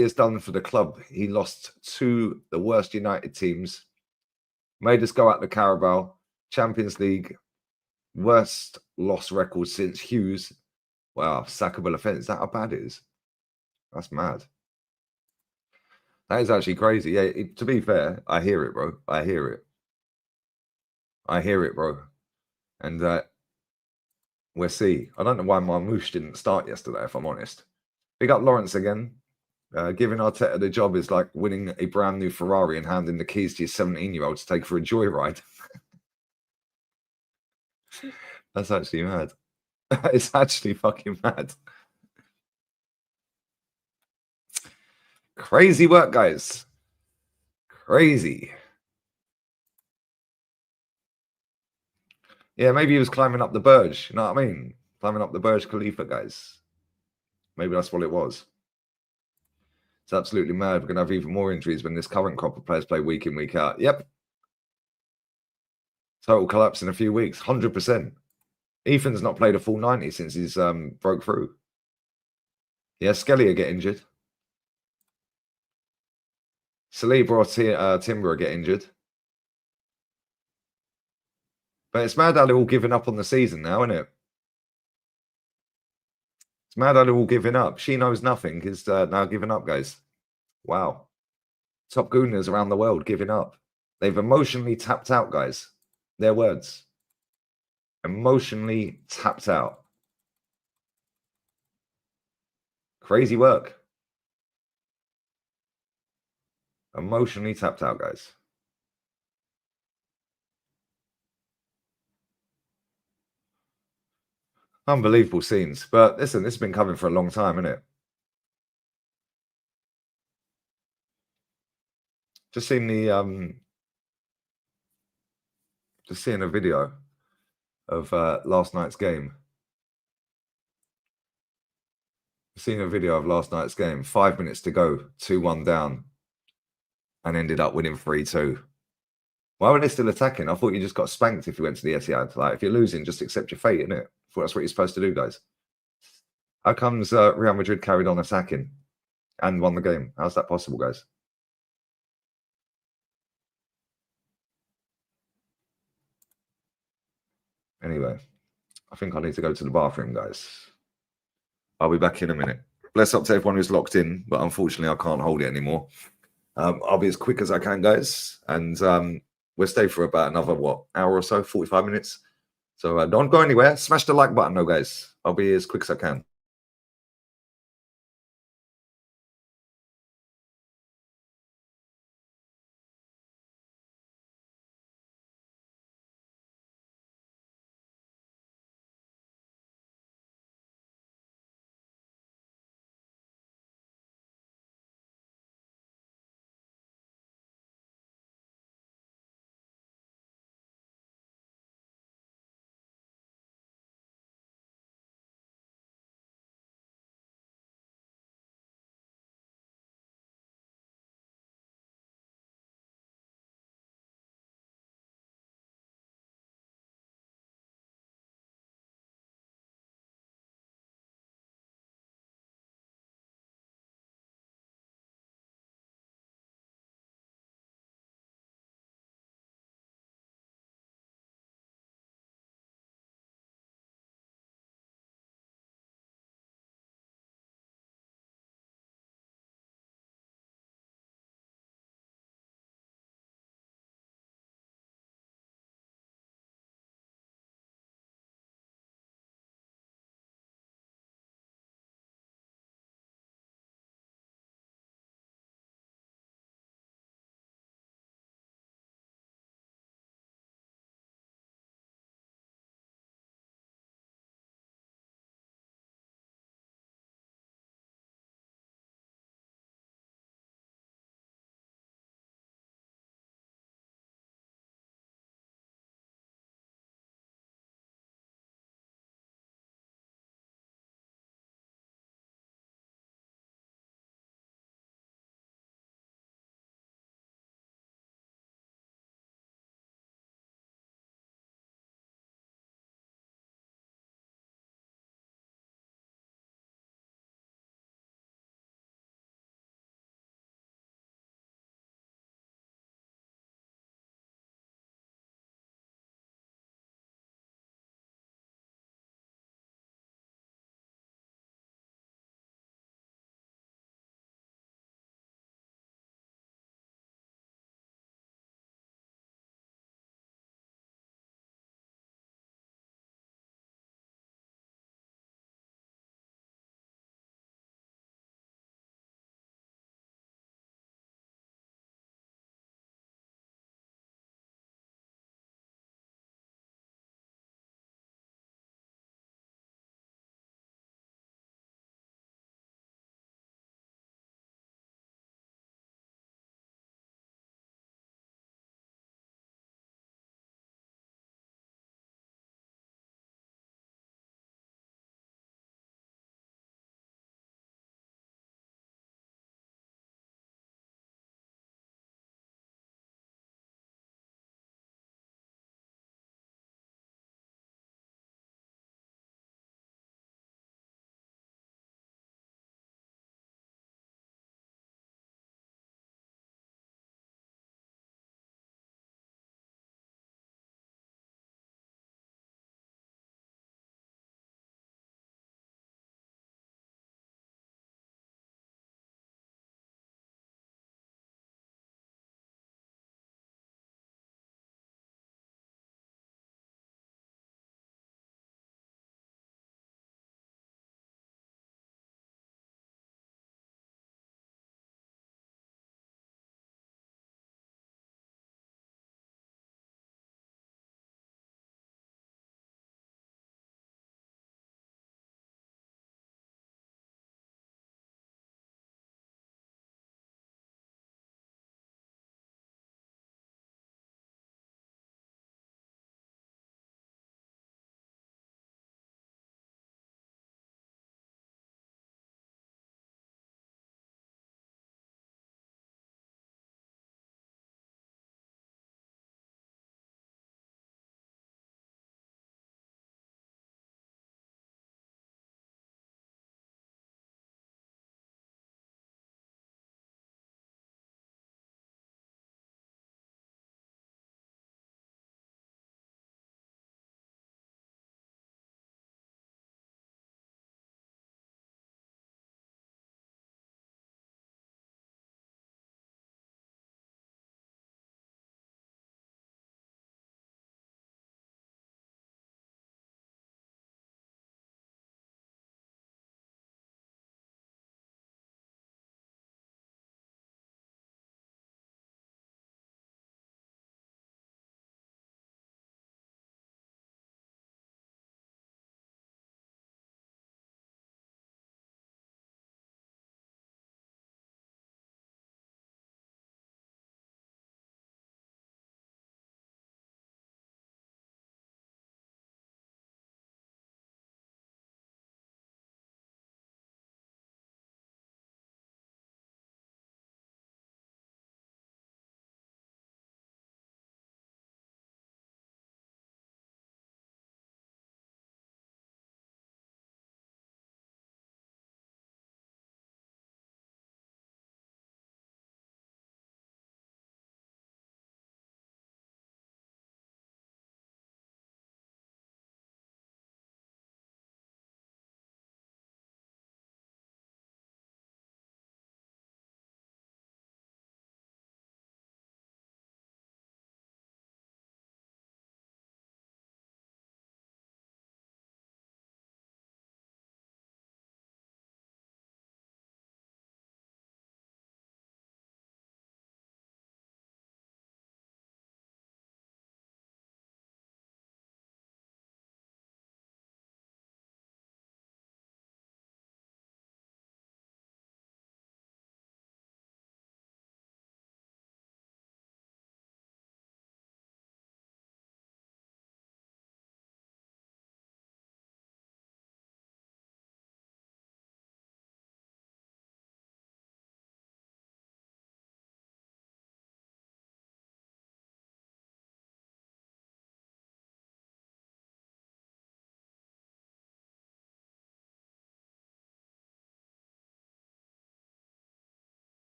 has done for the club? He lost to the worst United teams, made us go out the Carabao, Champions League, worst loss record since Hughes Wow, sackable offence. Is that how bad it is? That's mad. That is actually crazy. Yeah, to be fair, I hear it, bro. I hear it. I hear it, bro. And we'll see. I don't know why Marmouche didn't start yesterday, if I'm honest. Big up Lawrence again. Giving Arteta the job is like winning a brand new Ferrari and handing the keys to your 17-year-old to take for a joyride. That's actually mad. It's actually fucking mad. Crazy work, guys. Crazy. Yeah, maybe he was climbing up the Burj. You know what I mean? Climbing up the Burj Khalifa, guys. Maybe that's what it was. It's absolutely mad. We're going to have even more injuries when this current crop of players play week in, week out. Yep. Total collapse in a few weeks. 100%. Ethan's not played a full 90 since he's broke through. Yeah, Skelly will get injured. Saliba or Timber get injured. But it's mad how they're all giving up on the season now, isn't it? It's mad how they're all giving up. She Knows Nothing is now giving up, guys. Wow. Top gooners around the world giving up. They've emotionally tapped out, guys. Their words. Emotionally tapped out. Crazy work. Emotionally tapped out, guys. Unbelievable scenes. But listen, this has been coming for a long time, isn't it? Just seen seeing a video of last night's game. Seeing a video of last night's game. 5 minutes to go, 2-1 down, and ended up winning 3-2. Why were they still attacking? I thought you just got spanked if you went to the Etihad. Like, if you're losing, just accept your fate, innit? I thought that's what you're supposed to do, guys. How comes Real Madrid carried on attacking and won the game? How's that possible, guys? Anyway, I think I need to go to the bathroom, guys. I'll be back in a minute. Bless up to everyone who's locked in, but unfortunately I can't hold it anymore. I'll be as quick as I can, guys. And we'll stay for about another, hour or so, 45 minutes. So don't go anywhere. Smash the like button, though, guys. I'll be as quick as I can.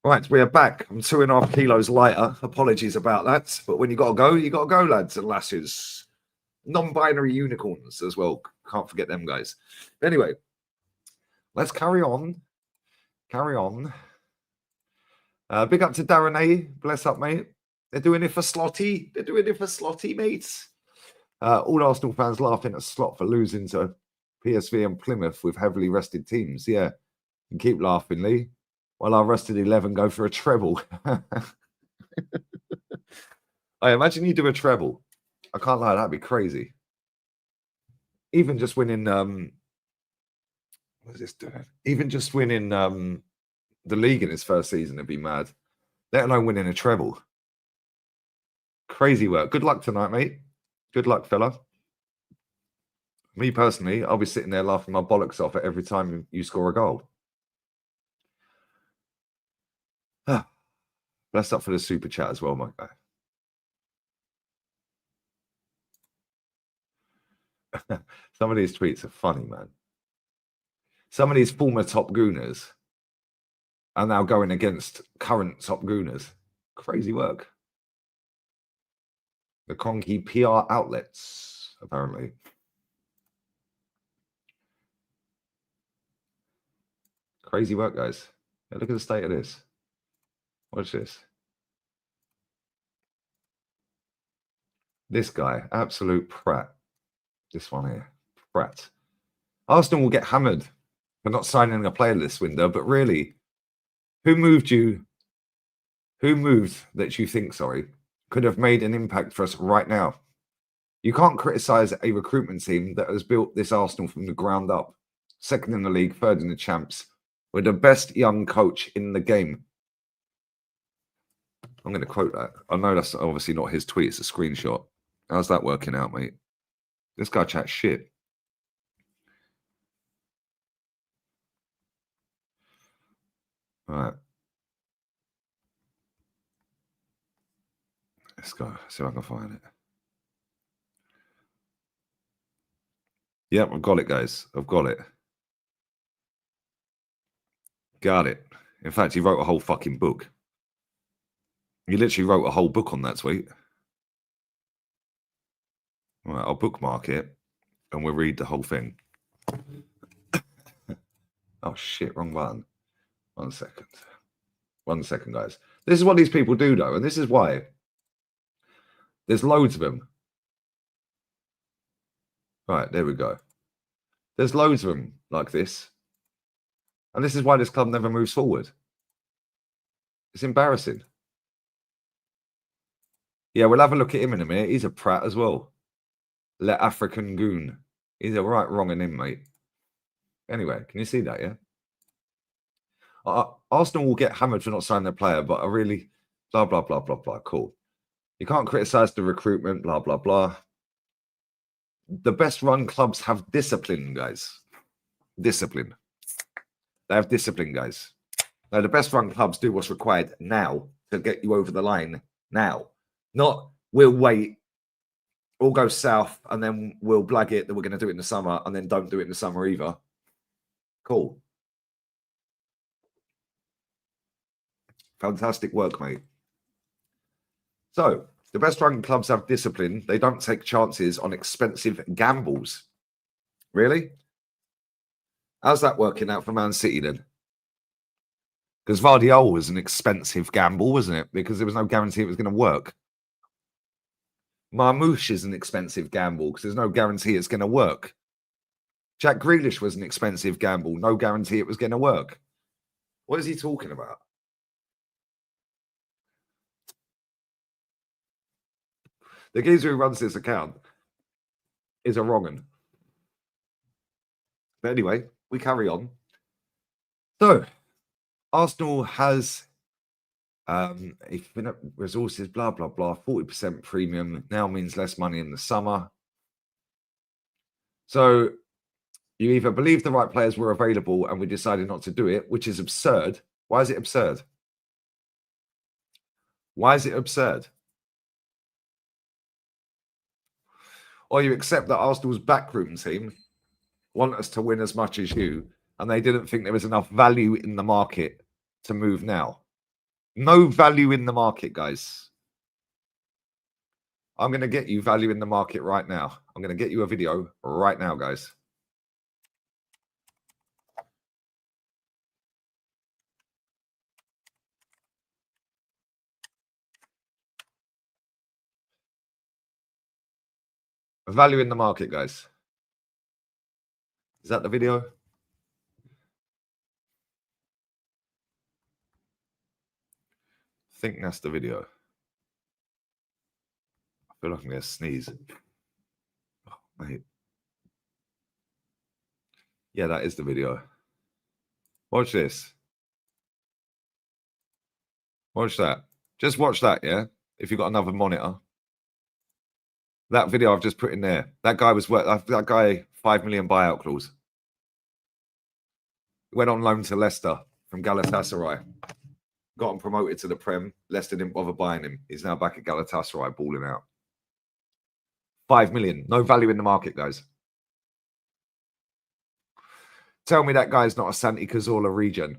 Right, we are back. I'm 2.5 kilos lighter. Apologies about that. But when you got to go, lads and lasses. Non-binary unicorns as well. Can't forget them guys. Anyway, let's carry on. Carry on. Big up to Darren A. Bless up, mate. They're doing it for Slotty. They're doing it for Slotty, mates. All Arsenal fans laughing at Slot for losing to PSV and Plymouth with heavily rested teams. Yeah, and keep laughing, Lee. While our rested 11 go for a treble. I imagine you do a treble. I can't lie, that'd be crazy. Even just winning, what is this doing? Even just winning the league in his first season would be mad. Let alone winning a treble. Crazy work. Good luck tonight, mate. Good luck, fella. Me personally, I'll be sitting there laughing my bollocks off at every time you score a goal. Bless up for the super chat as well, my guy. Some of these tweets are funny, man. Some of these former top gooners are now going against current top gooners. Crazy work. The Conky PR outlets, apparently. Crazy work, guys. Yeah, look at the state of this. Watch this. This guy, absolute prat. This one here, prat. Arsenal will get hammered for not signing a player this window, but really, who moved that you think, could have made an impact for us right now? You can't criticise a recruitment team that has built this Arsenal from the ground up. Second in the league, third in the champs. We're the best young coach in the game. I'm going to quote that. I know that's obviously not his tweet. It's a screenshot. How's that working out, mate? This guy chats shit. All right. Let's go. See if I can find it. Yep, I've got it, guys. I've got it. Got it. In fact, he wrote a whole fucking book. He literally wrote a whole book on that tweet. All right, I'll bookmark it and we'll read the whole thing. Oh, shit, wrong button. 1 second. 1 second, guys. This is what these people do, though, and this is why. There's loads of them. Right, there we go. There's loads of them like this. And this is why this club never moves forward. It's embarrassing. Yeah, we'll have a look at him in a minute. He's a prat as well. Let African goon. He's a right wrong in him, mate. Anyway, can you see that, yeah? Arsenal will get hammered for not signing a player, but I really... Blah, blah, blah, blah, blah. Cool. You can't criticise the recruitment, blah, blah, blah. The best run clubs have discipline, guys. Discipline. They have discipline, guys. Now, the best run clubs do what's required now to get you over the line now. Not, we'll wait, all go south, and then we'll blag it that we're going to do it in the summer, and then don't do it in the summer either. Cool. Fantastic work, mate. So, the best run clubs have discipline. They don't take chances on expensive gambles. Really? How's that working out for Man City then? Because Vardiol was an expensive gamble, wasn't it? Because there was no guarantee it was going to work. Marmouche is an expensive gamble because there's no guarantee it's going to work. Jack Grealish was an expensive gamble. No guarantee it was going to work. What is he talking about? The geezer who runs this account is a wrong un. But anyway, we carry on. So, Arsenal has resources, blah, blah, blah, 40% premium now means less money in the summer. So, you either believe the right players were available and we decided not to do it, which is absurd. Why is it absurd? Why is it absurd? Or you accept that Arsenal's backroom team want us to win as much as you, and they didn't think there was enough value in the market to move now. No value in the market, guys. I'm going to get you value in the market right now. I'm going to get you a video right now, guys. Value in the market, guys. Is that the video? I think that's the video. I feel like I'm going to sneeze. Oh, mate. Yeah, that is the video. Watch this. Watch that. Just watch that, yeah? If you've got another monitor. That video I've just put in there. That guy was worth, that guy, 5 million buyout clause. Went on loan to Leicester from Galatasaray. Got him promoted to the Prem. Leicester didn't bother buying him. He's now back at Galatasaray, balling out. 5 million. No value in the market, guys. Tell me that guy's not a Santi Cazorla regen.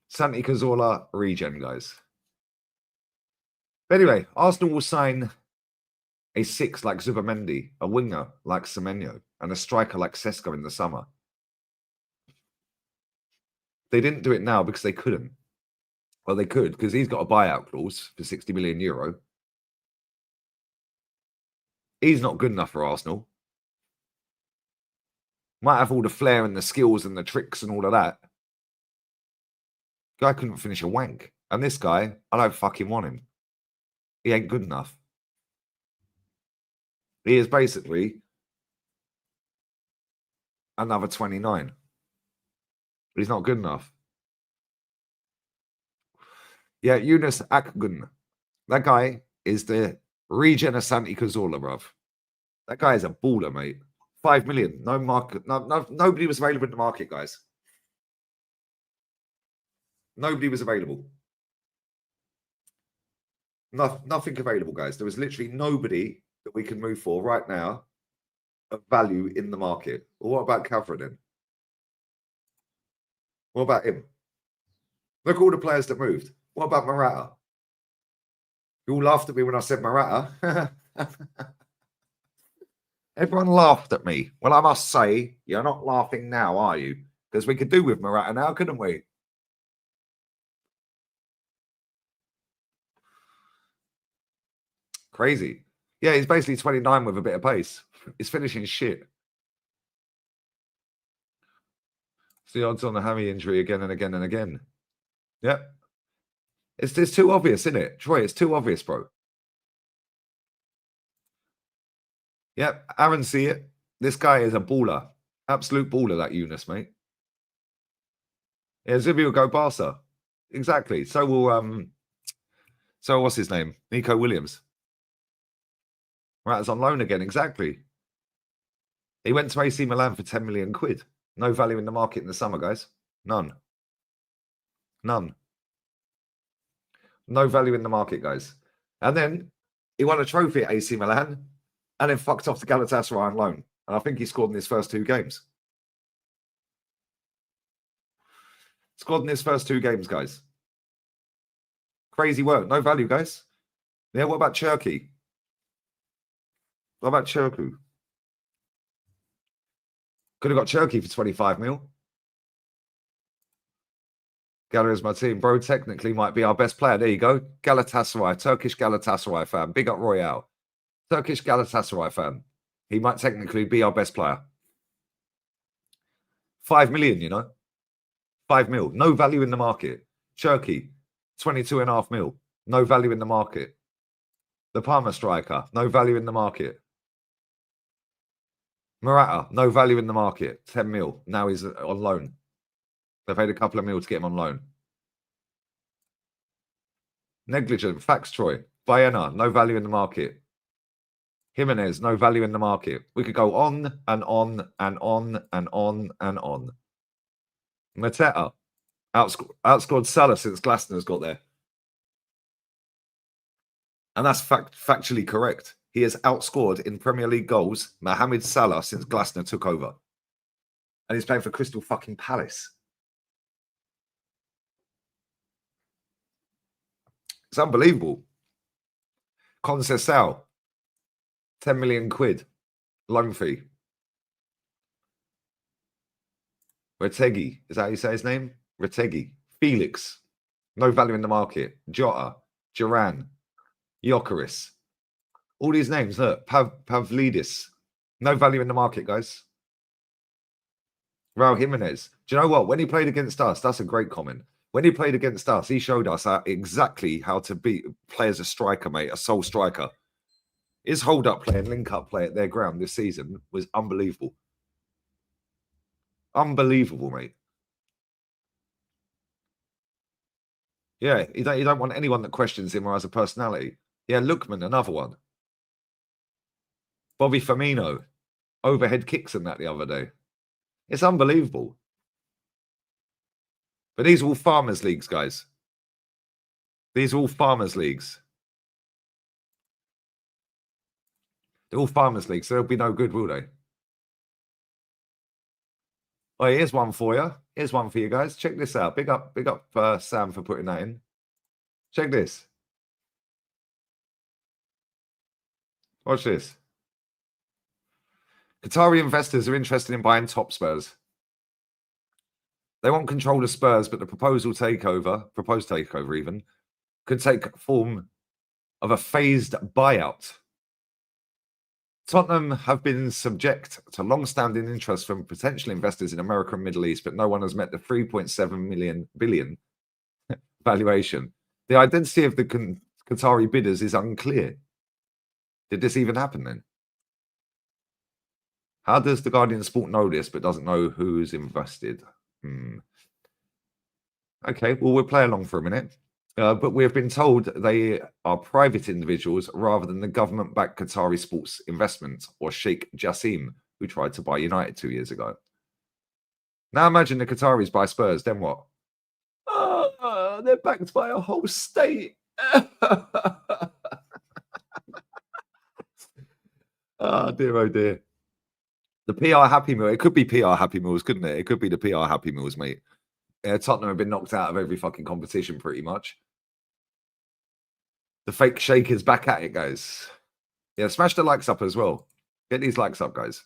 Santi Cazorla regen, guys. But anyway, Arsenal will sign a 6 like Zubamendi, a winger like Semenyo, and a striker like Sesko in the summer. They didn't do it now because they couldn't. Well, they could because he's got a buyout clause for 60 million euro. He's not good enough for Arsenal. Might have all the flair and the skills and the tricks and all of that. Guy couldn't finish a wank. And this guy, I don't fucking want him. He ain't good enough. He is basically another 29. He's not good enough. Yeah, Yunus Akgun. That guy is the regen of Santi Cazorla, bruv. That guy is a baller, mate. 5 million. No market. Nobody was available in the market, guys. Nobody was available. Nothing available, guys. There was literally nobody that we can move for right now of value in the market. Well, what about Cavra then? What about him? Look at all the players that moved. What about Morata? You all laughed at me when I said Morata. Everyone laughed at me. Well, I must say, you're not laughing now, are you? Because we could do with Morata now, couldn't we? Crazy. Yeah, he's basically 29 with a bit of pace. He's finishing shit. It's the odds on the hammy injury again and again and again. Yep. It's too obvious, isn't it? Troy, it's too obvious, bro. Yep, Aaron, see it. This guy is a baller. Absolute baller, that Yunus, mate. Yeah, Zubi will go Barca. Exactly. So will what's his name? Nico Williams. Right, it's on loan again. Exactly. He went to AC Milan for 10 million quid. No value in the market in the summer, guys. None. None. No value in the market, guys. And then he won a trophy at AC Milan and then fucked off to Galatasaray on loan. And I think he scored in his first 2 games. Scored in his first 2 games, guys. Crazy work. No value, guys. Yeah, what about Turkey? What about Cherku? Could have got Cherky for 25 mil. Galera's my team. Bro, technically might be our best player. There you go. Galatasaray. Turkish Galatasaray fan. Big up Royale. Turkish Galatasaray fan. He might technically be our best player. 5 million, you know. 5 mil. No value in the market. Cherky. 22.5 mil. No value in the market. The Parma striker. No value in the market. Morata, no value in the market. 10 mil. Now he's on loan. They've paid a couple of mil to get him on loan. Negligent. Facts, Troy. Baena, no value in the market. Jimenez, no value in the market. We could go on and on and on and on and on. Mateta, outscored Salah since Glasner's got there. And that's factually correct. He has outscored in Premier League goals Mohamed Salah since Glasner took over. And he's playing for Crystal fucking Palace. It's unbelievable. Conceição, 10 million quid loan fee. Retegui, is that how you say his name? Retegui. Felix, no value in the market. Jota, Duran, Gyökeres. All these names, look. Pavlidis, no value in the market, guys. Raul Jimenez. Do you know what? When he played against us, that's a great comment. When he played against us, he showed us exactly how to play as a striker, mate, a sole striker. His hold-up play and link-up play at their ground this season was unbelievable. Unbelievable, mate. Yeah, you don't want anyone that questions him or has a personality. Yeah, Lookman, another one. Bobby Firmino, overhead kicks and that the other day. It's unbelievable. But these are all farmers' leagues, guys. These are all farmers' leagues. They're all farmers' leagues, so they'll be no good, will they? Oh, here's one for you. Here's one for you guys. Check this out. Big up Sam for putting that in. Check this. Watch this. Qatari investors are interested in buying top Spurs. They want control of Spurs, but the proposed takeover even, could take form of a phased buyout. Tottenham have been subject to long-standing interest from potential investors in America and Middle East, but no one has met the 3.7 billion valuation. The identity of the Qatari bidders is unclear. Did this even happen then? How does the Guardian Sport know this but doesn't know who's invested? Okay, well, we'll play along for a minute. But we have been told they are private individuals rather than the government-backed Qatari Sports Investment or Sheikh Jassim, who tried to buy United 2 years ago. Now imagine the Qataris buy Spurs, then what? They're backed by a whole state. Oh, dear, oh, dear. The PR Happy Meal. It could be PR Happy Meals, couldn't it? It could be the PR Happy Meals, mate. Yeah, Tottenham have been knocked out of every fucking competition pretty much. The fake shake is back at it, guys. Yeah, smash the likes up as well. Get these likes up, guys.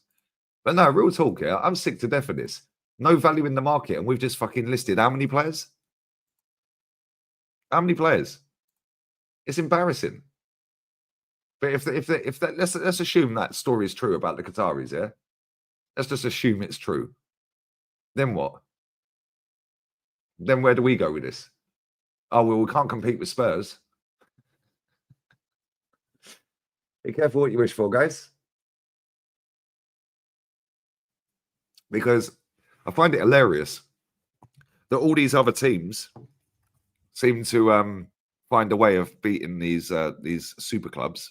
But no, real talk here. I'm sick to death of this. No value in the market, and we've just fucking listed how many players? How many players? It's embarrassing. But if that let's assume that story is true about the Qataris, yeah? Let's just assume it's true. Then what? Then where do we go with this? Oh, well, we can't compete with Spurs. Be careful what you wish for, guys. Because I find it hilarious that all these other teams seem to find a way of beating these super clubs.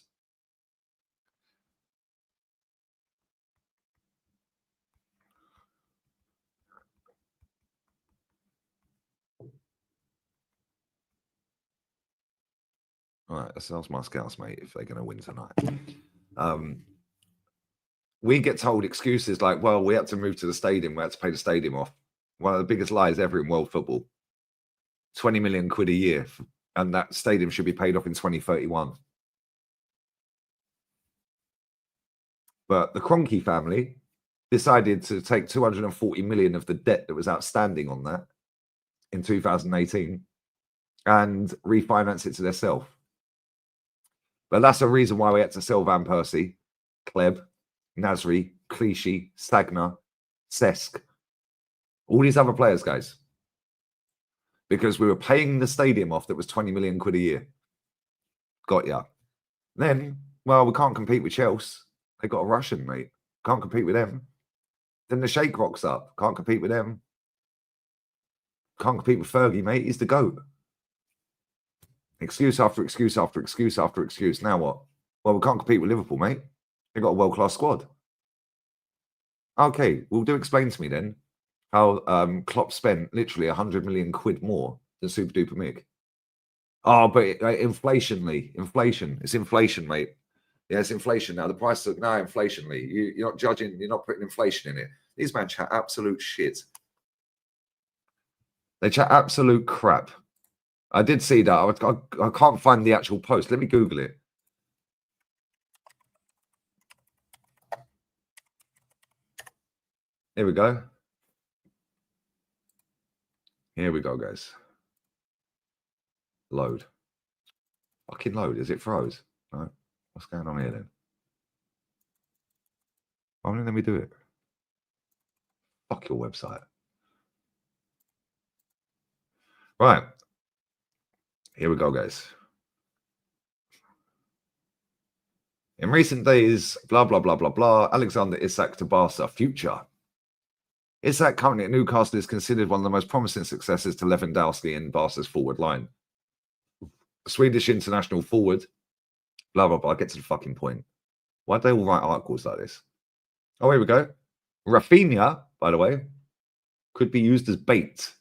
All right, let's ask my scouts, mate, if they're going to win tonight. We get told excuses like, well, we had to move to the stadium. We had to pay the stadium off. One of the biggest lies ever in world football. 20 million quid a year. And that stadium should be paid off in 2031. But the Kroenke family decided to take 240 million of the debt that was outstanding on that in 2018 and refinance it to themselves. But that's the reason why we had to sell Van Persie, Kleb, Nasri, Clichy, Sagna, Cesc, all these other players, guys. Because we were paying the stadium off that was 20 million quid a year. Got ya. Then, well, we can't compete with Chelsea. They got a Russian, mate. Can't compete with them. Then the Sheikh rocks up. Can't compete with them. Can't compete with Fergie, mate. He's the GOAT. Excuse after excuse after excuse after excuse. Now what? Well, we can't compete with Liverpool, mate. They've got a world-class squad. Okay, well, do explain to me then how Klopp spent literally 100 million quid more than Super Duper Mig. Oh, but inflation. It's inflation, mate. Yeah, it's inflation now. The price of now inflation, Lee. You're not judging, you're not putting inflation in it. These men chat absolute shit. They chat absolute crap. I did see that. I can't find the actual post. Let me Google it. Here we go. Here we go, guys. Load. Fucking load. Is it froze? No. What's going on here then? Why won't let me do it? Fuck your website. Right. Here we go, guys. In recent days, blah, blah, blah, blah, blah, Alexander Isak to Barca, future. Isak, currently at Newcastle, is considered one of the most promising successors to Lewandowski in Barca's forward line. Swedish international forward, blah, blah, blah. Get to the fucking point. Why do they all write articles like this? Oh, here we go. Rafinha, by the way, could be used as bait.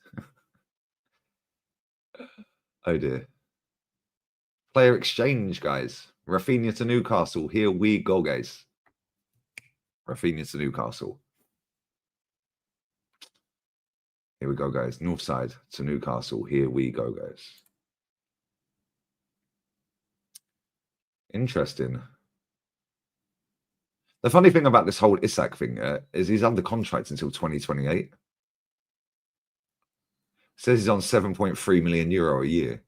Oh, dear. Player exchange, guys. Rafinha to Newcastle. Here we go, guys. Rafinha to Newcastle. Here we go, guys. North side to Newcastle. Here we go, guys. Interesting. The funny thing about this whole Isak thing is he's under contract until 2028. Says he's on 7.3 million euro a year.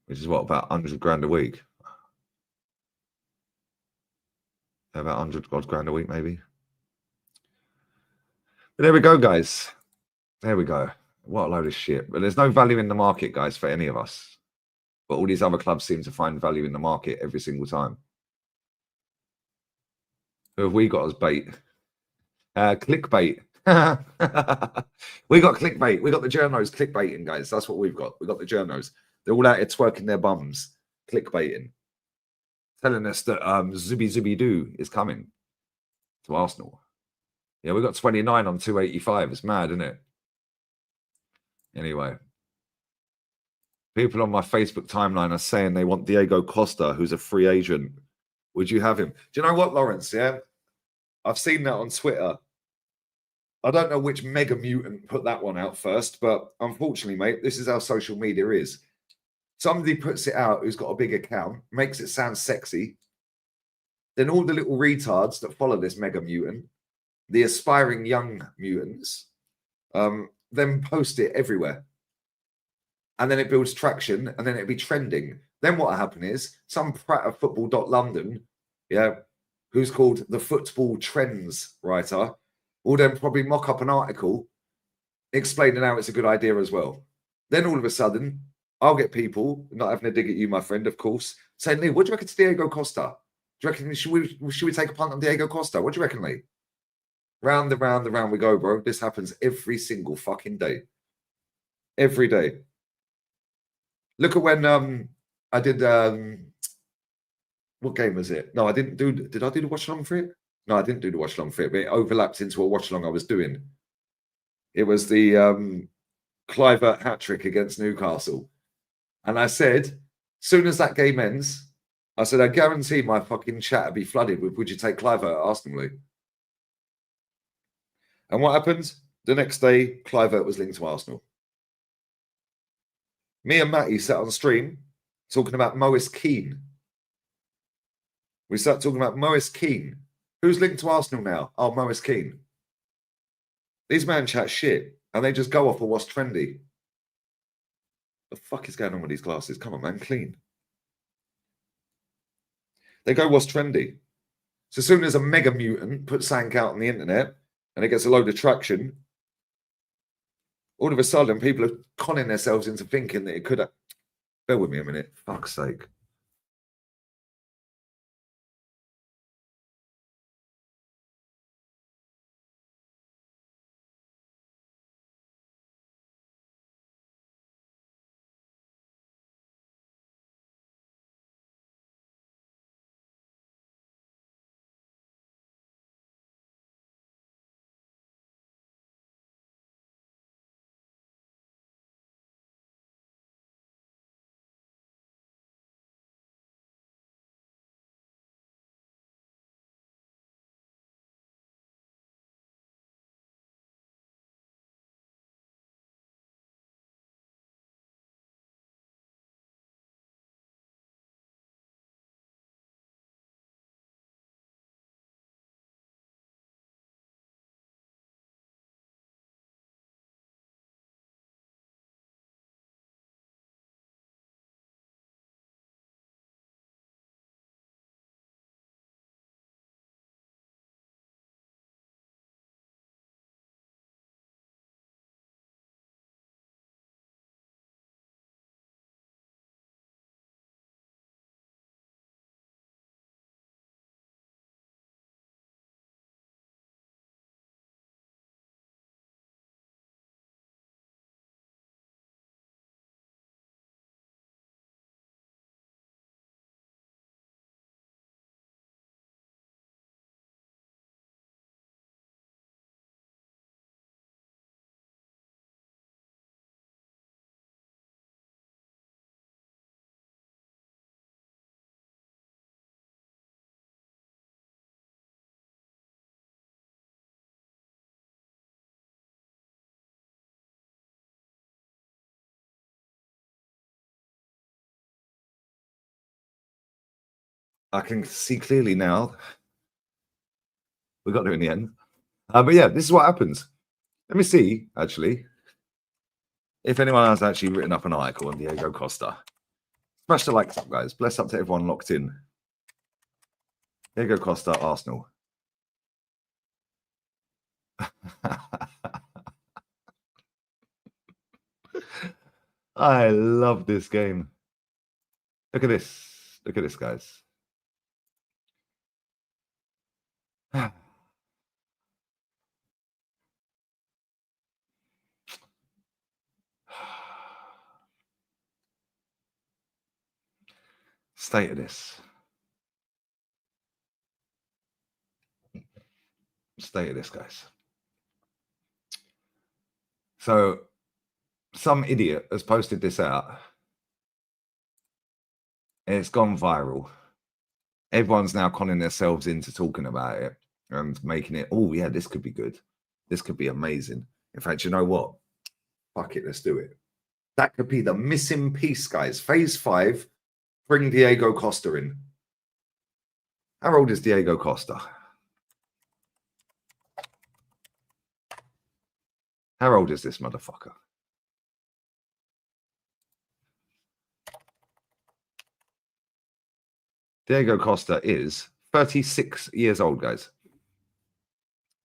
Which is what, about 100 grand a week? About 100 odd grand a week, maybe. But there we go, guys. There we go. What a load of shit. But there's no value in the market, guys, for any of us. But all these other clubs seem to find value in the market every single time. Who have we got as bait? Clickbait. We got clickbait. We got the journos clickbaiting, guys. That's what we've got. We got the journos. They're all out here twerking their bums, clickbaiting, telling us that Zubi Zubi Doo is coming to Arsenal. Yeah, we got 29 on 285. It's mad, isn't it? Anyway, people on my Facebook timeline are saying they want Diego Costa, who's a free agent. Would you have him? Do you know what, Lawrence? Yeah, I've seen that on Twitter. I don't know which mega mutant put that one out first, but unfortunately, mate, this is how social media is. Somebody puts it out who's got a big account, makes it sound sexy. Then all the little retards that follow this mega mutant, the aspiring young mutants, then post it everywhere. And then it builds traction, and then it'll be trending. Then what will happen is some prat of football.london, yeah, who's called the football trends writer, will then probably mock up an article explaining how it's a good idea as well. Then all of a sudden, I'll get people, not having a dig at you, my friend, of course, saying, Lee, what do you reckon to Diego Costa? Do you reckon, should we take a punt on Diego Costa? What do you reckon, Lee? Round and round and round we go, bro. This happens every single fucking day. Every day. Look at when I did, what game was it? No, I didn't do, did I do the watch along for it? No, I didn't do the watch along for it, but it overlapped into a watch along I was doing. It was the Kluivert hat-trick against Newcastle. And I said, soon as that game ends, I said, I guarantee my fucking chat will be flooded with, would you take Kluivert at Arsenal, Lee? And what happened? The next day, Kluivert was linked to Arsenal. Me and Matty sat on stream talking about Moise Keane. We sat talking about Moise Keane. Who's linked to Arsenal now? Oh, Moise Keane. These man chat shit, and they just go off of what's trendy. The fuck is going on with these glasses? Come on, man, clean. They go what's trendy. So as soon as a mega mutant puts something out on the internet and it gets a load of traction, all of a sudden people are conning themselves into thinking that it could have... Bear with me a minute. Fuck's sake. I can see clearly now. We got there in the end. But yeah, this is what happens. Let me see, actually, if anyone has actually written up an article on Diego Costa. Smash the likes up, guys. Bless up to everyone locked in. Diego Costa, Arsenal. I love this game. Look at this. Look at this, guys. State of this. State of this, guys. So, some idiot has posted this out. It's gone viral. Everyone's now conning themselves into talking about it and making it, oh, yeah, this could be good. This could be amazing. In fact, you know what? Fuck it, let's do it. That could be the missing piece, guys. Phase 5, bring Diego Costa in. How old is Diego Costa? How old is this motherfucker? Diego Costa is 36 years old, guys.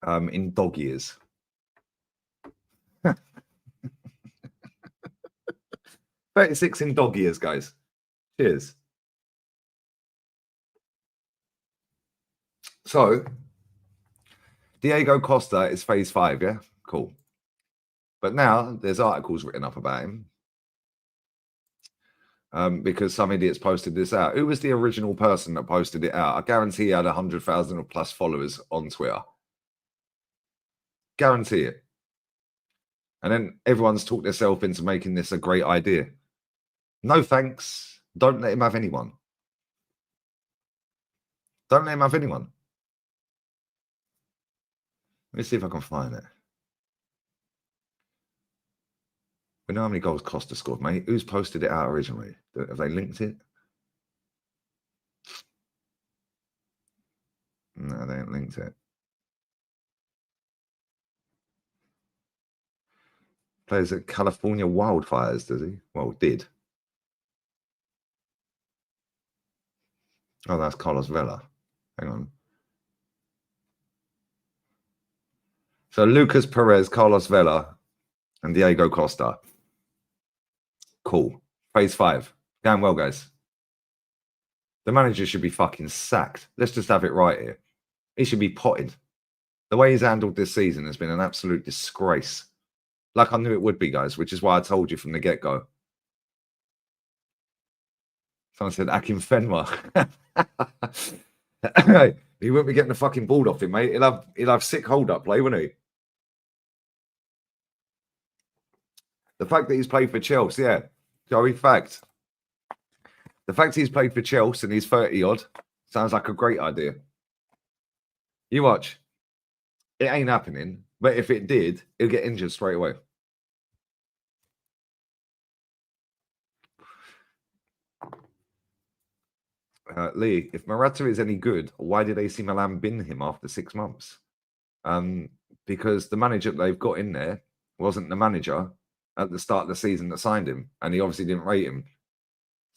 In dog years. 36 in dog years, guys. Cheers. So, Diego Costa is phase 5, yeah? Cool. But now there's articles written up about him because some idiots posted this out. Who was the original person that posted it out? I guarantee he had 100,000 or plus followers on Twitter. Guarantee it. And then everyone's talked themselves into making this a great idea. No thanks. Don't let him have anyone. Don't let him have anyone. Let me see if I can find it. We know how many goals Costa scored, mate. Who's posted it out originally? Have they linked it? No, they haven't linked it. Plays at California Wildfires, does he? Well, did. Oh, that's Carlos Vela. Hang on. So Lucas Perez, Carlos Vela, and Diego Costa. Cool. Phase 5. Going well, guys. The manager should be fucking sacked. Let's just have it right here. He should be potted. The way he's handled this season has been an absolute disgrace. Like I knew it would be, guys, which is why I told you from the get-go. Someone said Akin Fenwa. He won't be getting the fucking ball off him, mate. He'll have sick hold-up play, won't he? The fact that he's played for Chelsea, yeah. Joey, fact. The fact he's played for Chelsea and he's 30-odd sounds like a great idea. You watch. It ain't happening. But if it did, he'll get injured straight away. Lee, if Morata is any good, why did AC Milan bin him after 6 months? Because the manager they've got in there wasn't the manager at the start of the season that signed him, and he obviously didn't rate him.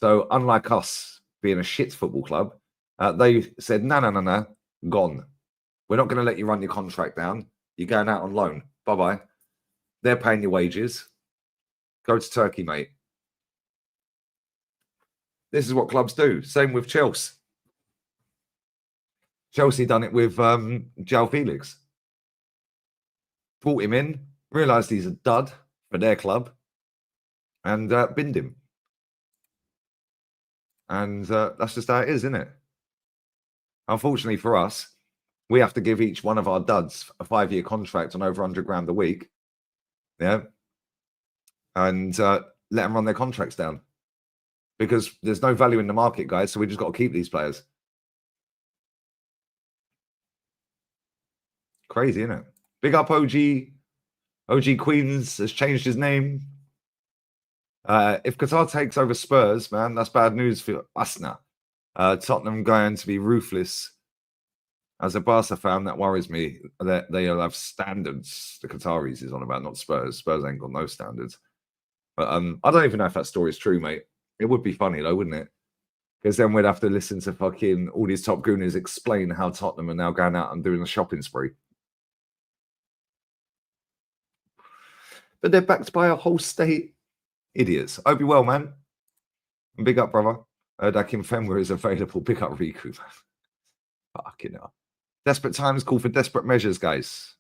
So unlike us being a shit football club, they said, no, gone. We're not going to let you run your contract down. You're going out on loan. Bye-bye. They're paying your wages. Go to Turkey, mate. This is what clubs do. Same with Chelsea. Chelsea done it with João Felix. Brought him in, realised he's a dud for their club, and binned him. And that's just how it is, isn't it? Unfortunately for us, we have to give each one of our duds a 5-year contract on over 100 grand a week. Yeah. And let them run their contracts down. Because there's no value in the market, guys. So we just got to keep these players. Crazy, isn't it? Big up OG. OG Queens has changed his name. If Qatar takes over Spurs, man, that's bad news for us now. Tottenham going to be ruthless. As a Barca fan, that worries me. That they'll have standards. The Qataris is on about, not Spurs. Spurs ain't got no standards. But I don't even know if that story is true, mate. It would be funny though, wouldn't it? Because then we'd have to listen to fucking all these top gooners explain how Tottenham are now going out and doing a shopping spree. But they're backed by a whole state. Idiots. Hope you're well, man. And big up, brother. That Kim Fenwer is available. Big up, Riku, man. Fucking hell. Desperate times call for desperate measures, guys.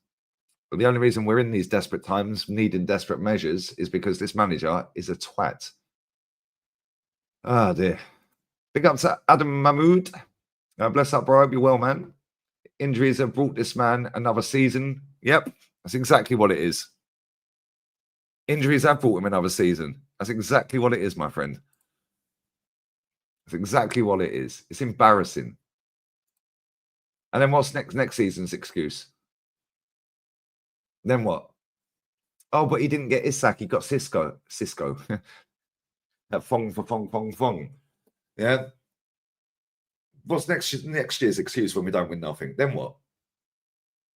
But the only reason we're in these desperate times, needing desperate measures, is because this manager is a twat. Ah, dear. Big up to Adam Mahmood. Bless up, bro. Hope you're well, man. Injuries have brought this man another season. Yep, that's exactly what it is. Injuries have brought him another season. That's exactly what it is, my friend. That's exactly what it is. It's embarrassing. And then what's next season's excuse? Then what? Oh, but he didn't get Isak. He got Cisco. That fong for fong. Yeah. What's next year's excuse when we don't win nothing? Then what?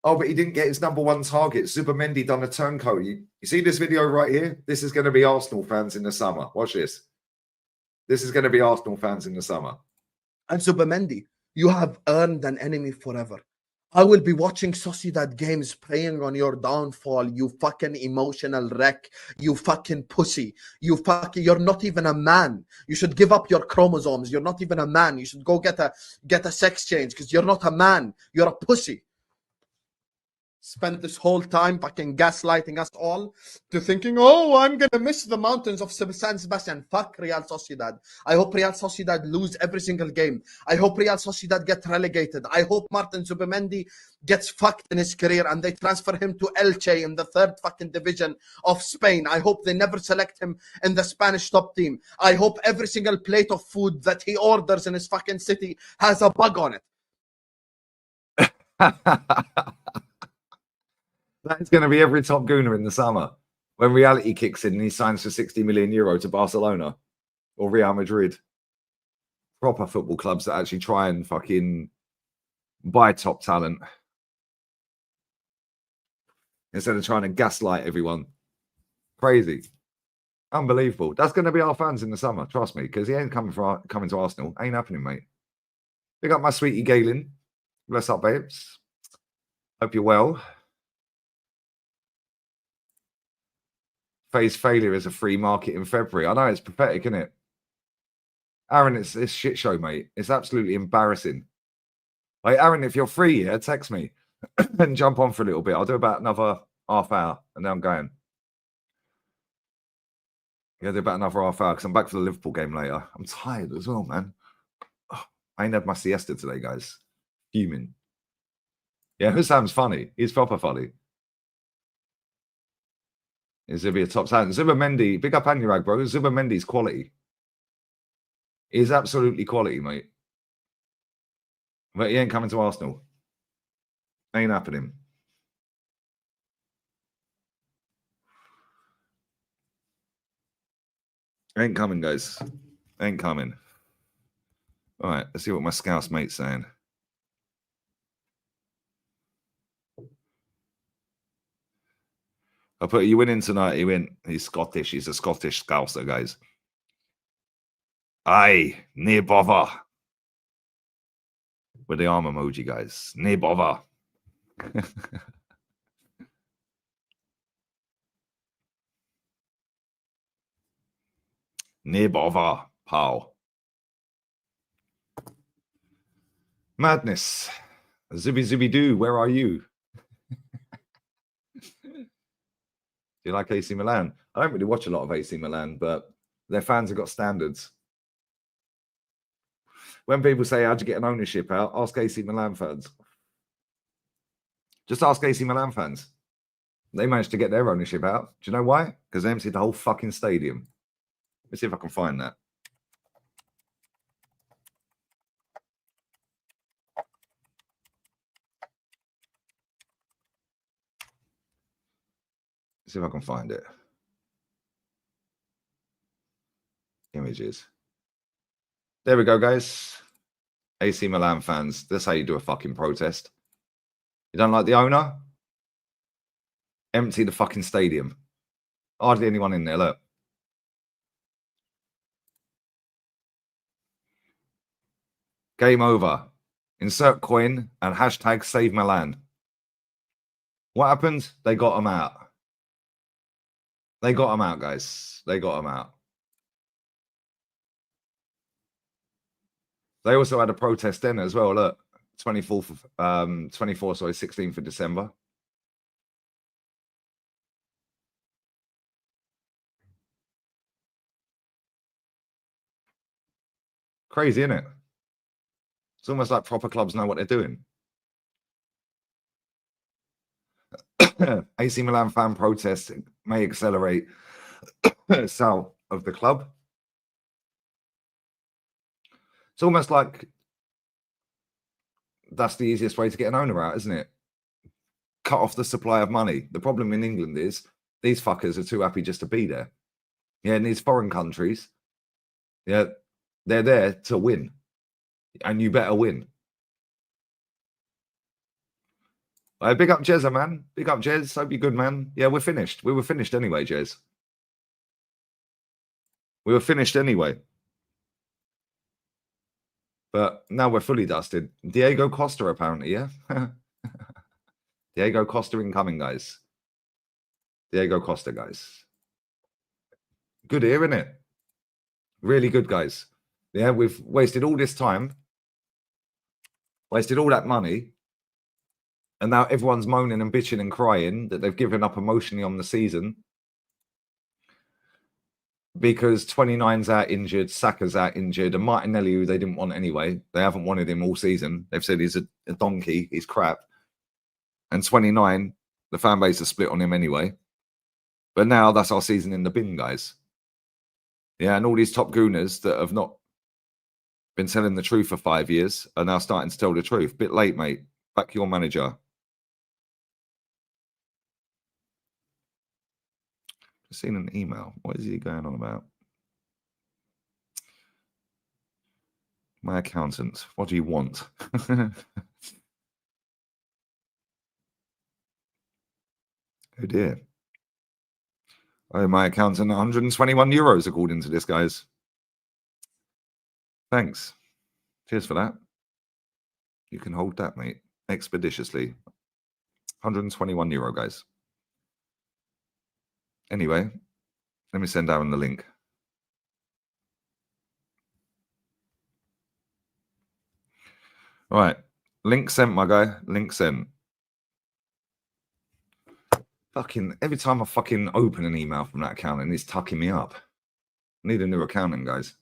Oh, but he didn't get his number one target. Zubimendi done a turncoat. You see this video right here? This is going to be Arsenal fans in the summer. Watch this. This is going to be Arsenal fans in the summer. And Zubimendi, you have earned an enemy forever. I will be watching Sociedad games preying on your downfall, you fucking emotional wreck, you fucking pussy. You're not even a man. You should give up your chromosomes. You're not even a man. You should go get a sex change because you're not a man. You're a pussy. Spent this whole time fucking gaslighting us all to thinking, oh, I'm going to miss the mountains of San Sebastian. Fuck Real Sociedad. I hope Real Sociedad lose every single game. I hope Real Sociedad get relegated. I hope Martin Zubimendi gets fucked in his career and they transfer him to Elche in the third fucking division of Spain. I hope they never select him in the Spanish top team. I hope every single plate of food that he orders in his fucking city has a bug on it. That is going to be every top gooner in the summer. When reality kicks in and he signs for 60 million euro to Barcelona or Real Madrid. Proper football clubs that actually try and fucking buy top talent instead of trying to gaslight everyone. Crazy. Unbelievable. That's going to be our fans in the summer, trust me, because he ain't coming to Arsenal. Ain't happening, mate. Pick up my sweetie Galen. Bless up, babes. Hope you're well. Face failure as a free market in February. I know, it's pathetic, isn't it? Aaron, it's this shit show, mate. It's absolutely embarrassing. Like, Aaron, if you're free, yeah, text me and jump on for a little bit. I'll do about another half hour and then I'm going. Yeah, do about another half hour because I'm back for the Liverpool game later. I'm tired as well, man. Oh, I ain't had my siesta today, guys. Fuming. Yeah, Hussam's funny. He's proper funny. Is going to be a top talent. Zubimendi, big up Anurag, bro. Zubimendi's quality. He's absolutely quality, mate. But he ain't coming to Arsenal. Ain't happening. Ain't coming, guys. Ain't coming. All right, let's see what my Scouse mate's saying. I put you winning tonight. He win. He's Scottish. He's a Scottish Scouser, guys. Aye, nae bother. With the arm emoji, guys. Nae bother. Nae bother, pal. Madness. Zubi doo, where are you? Do you like AC Milan? I don't really watch a lot of AC Milan, but their fans have got standards. When people say, how'd you get an ownership out? Ask AC Milan fans. Just ask AC Milan fans. They managed to get their ownership out. Do you know why? Because they emptied the whole fucking stadium. Let's see if I can find that. Let's see if I can find it. Images. There we go, guys. AC Milan fans, that's how you do a fucking protest. You don't like the owner? Empty the fucking stadium. Hardly anyone in there, look. Game over. Insert coin and hashtag save Milan. What happened? They got them out. They got them out, guys. They got them out. They also had a protest then as well. Look, 16th of December. Crazy, isn't it? It's almost like proper clubs know what they're doing. AC Milan fan protests may accelerate sale of the club. It's almost like that's the easiest way to get an owner out, isn't it? Cut off the supply of money. The problem in England is these fuckers are too happy just to be there. Yeah, in these foreign countries, yeah, they're there to win. And you better win. Big up Jezza, man. Big up Jez. Hope you're good, man. Yeah, we're finished. We were finished anyway, Jez. We were finished anyway. But now we're fully dusted. Diego Costa, apparently, yeah? Diego Costa incoming, guys. Diego Costa, guys. Good here, isn't it? Really good, guys. Yeah, we've wasted all this time. Wasted all that money. And now everyone's moaning and bitching and crying that they've given up emotionally on the season. Because 29's out injured, Saka's out injured, and Martinelli, who they didn't want anyway. They haven't wanted him all season. They've said he's a donkey, he's crap. And 29, the fan base is split on him anyway. But now that's our season in the bin, guys. Yeah, and all these top gooners that have not been telling the truth for 5 years are now starting to tell the truth. Bit late, mate. Back your manager. Just seen an email. What is he going on about? My accountant. What do you want? Oh dear. Oh, my accountant, 121 euros according to this, guys. Thanks. Cheers for that. You can hold that, mate. Expeditiously. 121 euro, guys. Anyway, let me send Aaron the link. All right. Link sent, my guy. Link sent. Fucking every time I fucking open an email from that accountant, it's tucking me up. I need a new accountant, guys.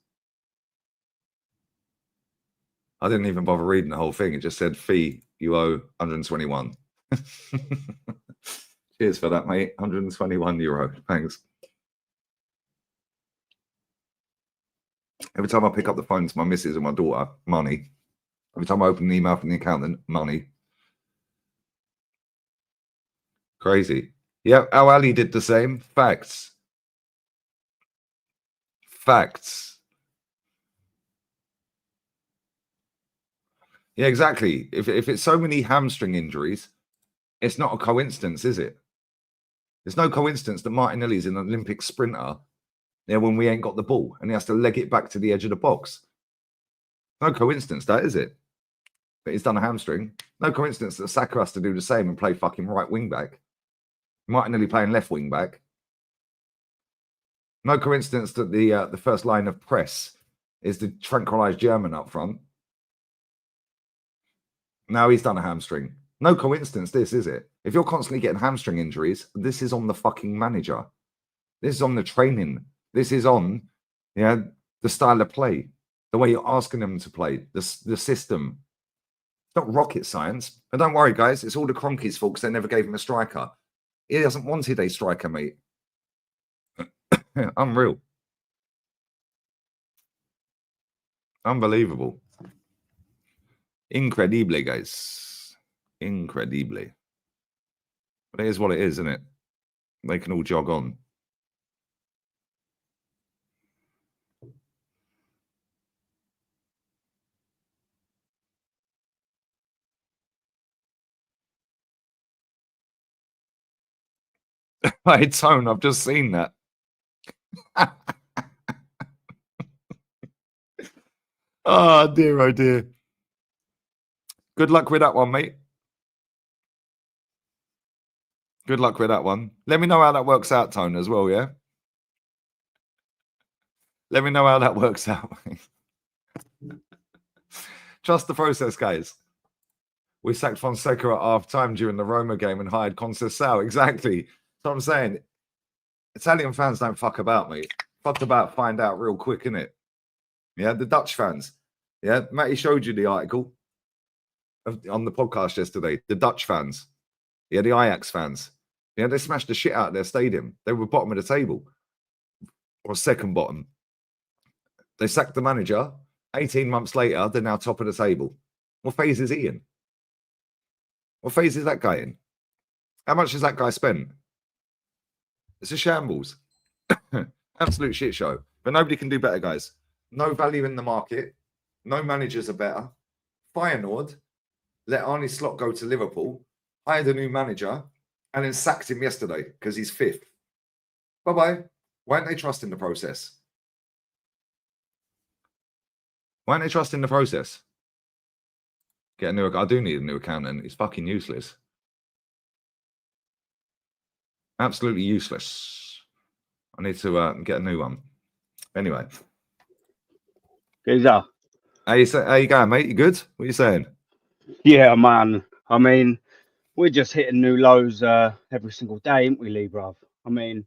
I didn't even bother reading the whole thing. It just said fee you owe 121. Cheers for that, mate. 121 euro. Thanks. Every time I pick up the phone to my missus and my daughter, money. Every time I open an email from the accountant, money. Crazy. Yeah, Al Ali did the same. Facts. Facts. Yeah, exactly. If it's so many hamstring injuries, it's not a coincidence, is it? There's no coincidence that Martinelli's an Olympic sprinter when we ain't got the ball and he has to leg it back to the edge of the box. No coincidence, that is it? That he's done a hamstring. No coincidence that Saka has to do the same and play fucking right wing back. Martinelli playing left wing back. No coincidence that the first line of press is the tranquilized German up front. Now he's done a hamstring. No coincidence this, is it? If you're constantly getting hamstring injuries, this is on the fucking manager. This is on the training. This is on the style of play, the way you're asking them to play, the system. It's not rocket science. And don't worry, guys, it's all the Kroenke's fault because they never gave him a striker. He hasn't wanted a striker, mate. Unreal. Unbelievable. Incredible, guys. Incredible. But it is what it is, isn't it? They can all jog on. Hey, Tone, I've just seen that. Oh, dear, oh, dear. Good luck with that one, mate. Good luck with that one. Let me know how that works out, Tone, as well, yeah? Let me know how that works out. Trust the process, guys. We sacked Fonseca at half-time during the Roma game and hired Conceição. Exactly. That's what I'm saying. Italian fans don't fuck about, mate. Fuck about, find out real quick, innit? Yeah, the Dutch fans. Yeah, Matty showed you the article on the podcast yesterday. The Dutch fans. Yeah, the Ajax fans. Yeah, they smashed the shit out of their stadium. They were bottom of the table. Or second bottom. They sacked the manager. 18 months later, they're now top of the table. What phase is he in? What phase is that guy in? How much has that guy spent? It's a shambles. Absolute shit show. But nobody can do better, guys. No value in the market. No managers are better. Feyenoord let Arne Slot go to Liverpool, hired a new manager, and then sacked him yesterday because he's fifth. Bye-bye. Why aren't they trusting the process? Why aren't they trusting the process? Get a new. I do need a new accountant. He's fucking useless. Absolutely useless. I need to get a new one. Anyway. Geezer. How you going, mate? You good? What are you saying? Yeah, man. I mean, we're just hitting new lows every single day, ain't we, Lee, bruv? I mean,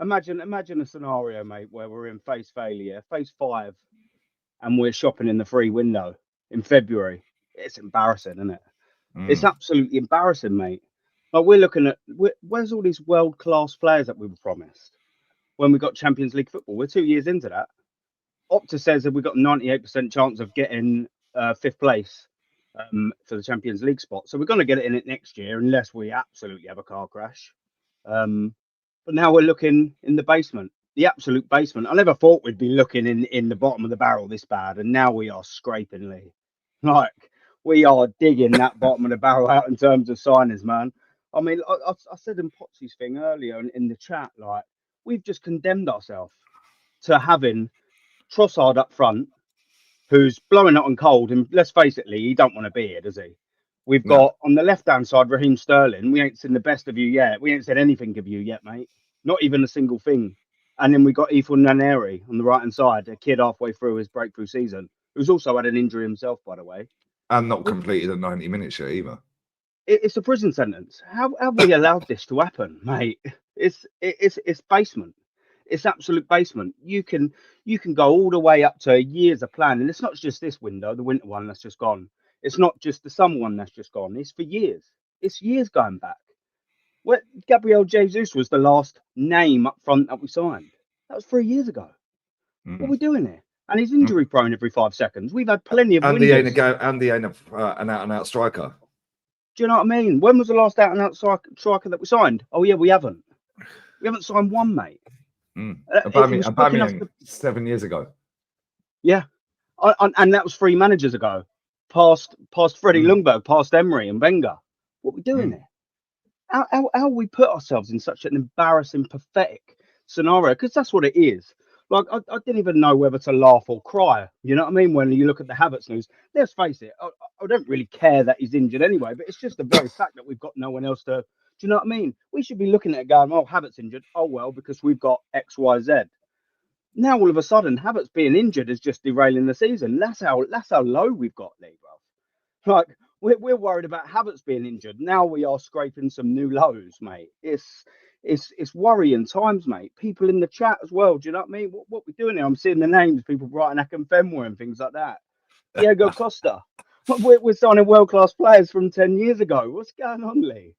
imagine a scenario, mate, where we're in phase 5, and we're shopping in the free window in February. It's embarrassing, isn't it? It's absolutely embarrassing, mate. Like, we're looking at where's all these world-class players that we were promised when we got Champions League football? We're 2 years into that. Opta says that we've got 98% chance of getting fifth place for the Champions League spot. So we're going to get it in it next year unless we absolutely have a car crash. But now we're looking in the basement, the absolute basement. I never thought we'd be looking in the bottom of the barrel this bad. And now we are scraping, Lee. Like, we are digging that bottom of the barrel out in terms of signings, man. I mean, I said in Potsy's thing earlier in the chat, like, we've just condemned ourselves to having Trossard up front, who's blowing hot and cold. And let's face it, Lee, he don't want to be here, does he? We've got on the left-hand side, Raheem Sterling. We ain't seen the best of you yet. We ain't said anything of you yet, mate. Not even a single thing. And then we got Ethan Naneri on the right-hand side, a kid halfway through his breakthrough season, who's also had an injury himself, by the way. And not completed a 90 minutes yet either. It's a prison sentence. How have we allowed this to happen, mate? It's basement. It's absolute basement. You can go all the way up to years of plan, and it's not just this window, the winter one that's just gone. It's not just the summer one that's just gone. It's for years. It's years going back. Gabriel Jesus was the last name up front that we signed. That was 3 years ago. What are we doing here? And he's injury prone every 5 seconds. We've had plenty of windows. And the ain't an out-and-out striker. Do you know what I mean? When was the last out-and-out striker that we signed? Oh, yeah, we haven't. We haven't signed one, mate. Aubameyang 7 years ago. Yeah. And that was 3 managers ago. Past Freddie Ljungberg, past Emery and Wenger. What are we doing here? How we put ourselves in such an embarrassing, pathetic scenario? Because that's what it is. Like, I didn't even know whether to laugh or cry. You know what I mean? When you look at the Havertz news, let's face it, I don't really care that he's injured anyway, but it's just the very fact that we've got no one else to. Do you know what I mean? We should be looking at it going, oh, Havertz injured. Oh, well, because we've got X, Y, Z. Now, all of a sudden, Havertz being injured is just derailing the season. That's how low we've got, Lee, bro. Like, we're worried about Havertz being injured. Now we are scraping some new lows, mate. It's worrying times, mate. People in the chat as well. Do you know what I mean? What we're doing here? I'm seeing the names, people writing Akinfenwa and things like that. Diego Costa. We're signing world-class players from 10 years ago. What's going on, Lee?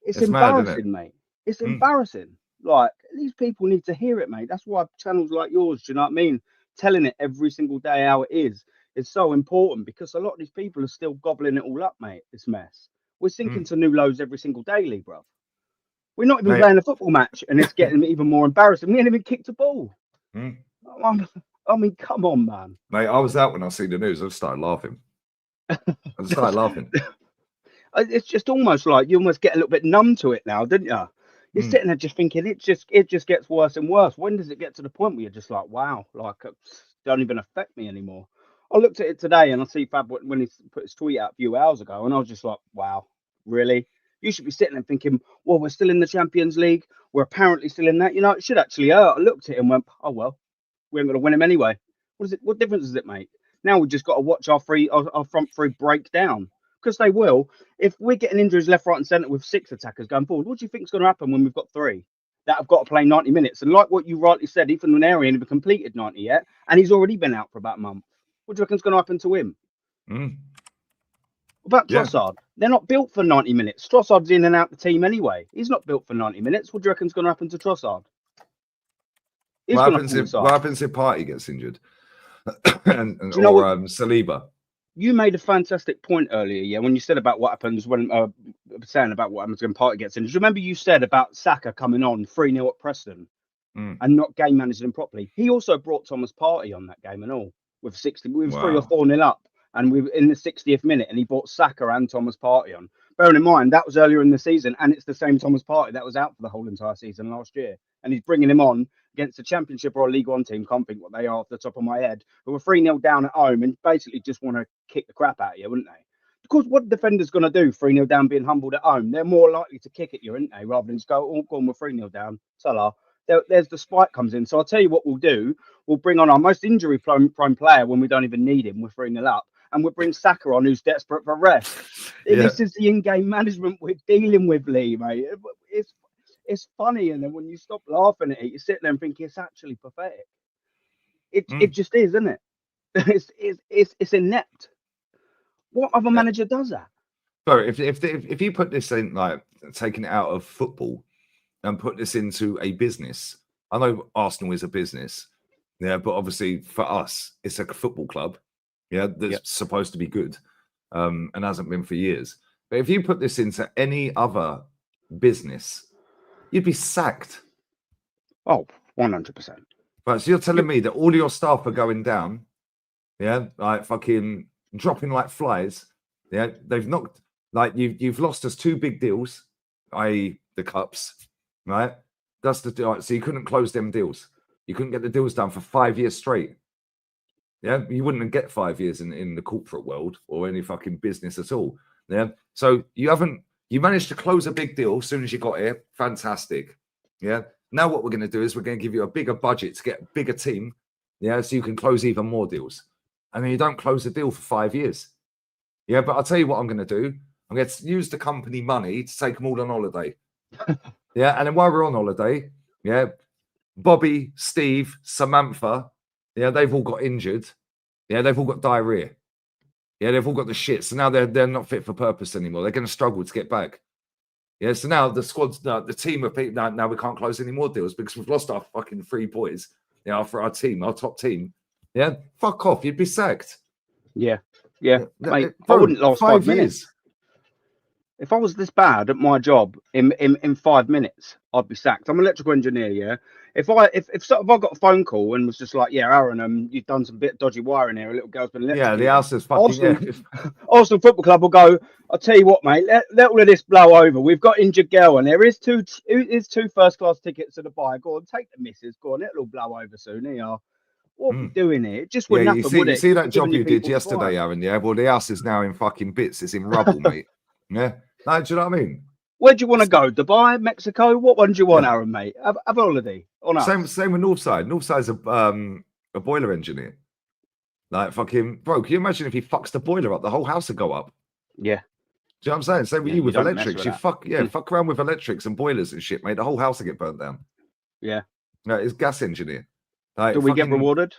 It's embarrassing, mate. It's embarrassing. Like, these people need to hear it, mate. That's why channels like yours, do you know what I mean? Telling it every single day how it is so important, because a lot of these people are still gobbling it all up, mate. This mess. We're sinking to new lows every single day, Lee, bro. We're not even playing a football match, and it's getting even more embarrassing. We ain't even kicked a ball. I mean, come on, man. Mate, I was out when I see the news. I just started laughing. It's just almost like you almost get a little bit numb to it now, didn't you? You're sitting there just thinking it just gets worse and worse. When does it get to the point where you're just like, wow, like it don't even affect me anymore? I looked at it today and I see Fab when he put his tweet out a few hours ago, and I was just like, wow, really? You should be sitting there thinking, well, we're still in the Champions League. We're apparently still in that. You know, it should actually hurt. I looked at it and went, oh well, we ain't going to win him anyway. What difference does it make? Now we've just got to watch our front three break down, because they will. If we're getting injuries left, right, and centre with 6 attackers going forward, what do you think is going to happen when we've got 3 that have got to play 90 minutes? And like what you rightly said, Ethan Nwaneri ain't even completed 90 yet, and he's already been out for about a month. What do you reckon is going to happen to him? What about Trossard? They're not built for 90 minutes. Trossard's in and out the team anyway. He's not built for 90 minutes. What do you reckon is going to happen to Trossard? What happens if Partey gets injured? and you know or Saliba? You made a fantastic point earlier, yeah, when you said about what happens when saying about what happens when Partey gets injured. Remember you said about Saka coming on 3-0 at Preston and not game managing him properly. He also brought Thomas Partey on that game and all with 3 or 4-0 up, and we were in the 60th minute, and he brought Saka and Thomas Partey on. Bearing in mind that was earlier in the season, and it's the same Thomas Partey that was out for the whole entire season last year, and he's bringing him on against a Championship or a League One team, can't think what they are off the top of my head, who were 3-0 down at home and basically just want to kick the crap out of you, wouldn't they? Because what the defender's going to do, 3-0 down, being humbled at home? They're more likely to kick at you, aren't they, rather than just go, oh, go on, we're 3-0 down, Salah. There's the spike comes in. So I'll tell you what we'll do. We'll bring on our most injury-prone player when we don't even need him. We're 3-0 up. And we'll bring Saka on, who's desperate for rest. This is the in-game management we're dealing with, Lee, mate. It's funny, and then when you stop laughing at it, you sit there and think it's actually pathetic. It just is, isn't it? It's inept. What other manager does that? So if you put this in, like taking it out of football and put this into a business, I know Arsenal is a business, but obviously for us, it's a football club, that's supposed to be good, and hasn't been for years. But if you put this into any other business, you'd be sacked. Oh, 100%. Right, so you're telling me that all your staff are going down, like fucking dropping like flies. They've knocked, like you've lost us 2 big deals, i.e. the cups, right? That's the deal. So you couldn't close them deals. You couldn't get the deals done for 5 years straight. You wouldn't get 5 years in the corporate world or any fucking business at all. So you managed to close a big deal as soon as you got here. Fantastic. Now what we're going to do is we're going to give you a bigger budget to get a bigger team. So you can close even more deals. And then you don't close the deal for 5 years. But I'll tell you what I'm going to do. I'm going to use the company money to take them all on holiday. And then while we're on holiday, Bobby, Steve, Samantha, they've all got injured. They've all got diarrhea. They've all got the shit. So now they're not fit for purpose anymore. They're going to struggle to get back. So now the squad's, the team of people, now we can't close any more deals because we've lost our fucking 3 boys. For our team, our top team. Fuck off. You'd be sacked. Mate, bro, I wouldn't last 5 minutes. If I was this bad at my job in 5 minutes, I'd be sacked. I'm an electrical engineer, If I got a phone call and was just like, Aaron, you've done some bit dodgy wiring here, a little girl's been electrocuted. The house is fucking Arsenal Football Club will go, I'll tell you what, mate, let all of this blow over. We've got injured girl and there is 2 first-class tickets to the buy. Go on, take the missus. Go on, it'll all blow over soon. Here. What are we doing here? It just wouldn't happen, would it? You see that job you did yesterday, Aaron? Well, the house is now in fucking bits. It's in rubble, mate. No, do you know what I mean? Where do you want to go? Dubai, Mexico? What one do you want, Aaron, mate? Have a holiday on us. Same with Northside. Northside's a boiler engineer. Like fucking bro, can you imagine if he fucks the boiler up? The whole house would go up. Yeah. Do you know what I'm saying? Same with you with electrics. You fuck around with electrics and boilers and shit, mate. The whole house will get burnt down. Yeah. No, it's gas engineer. Like, do we get rewarded?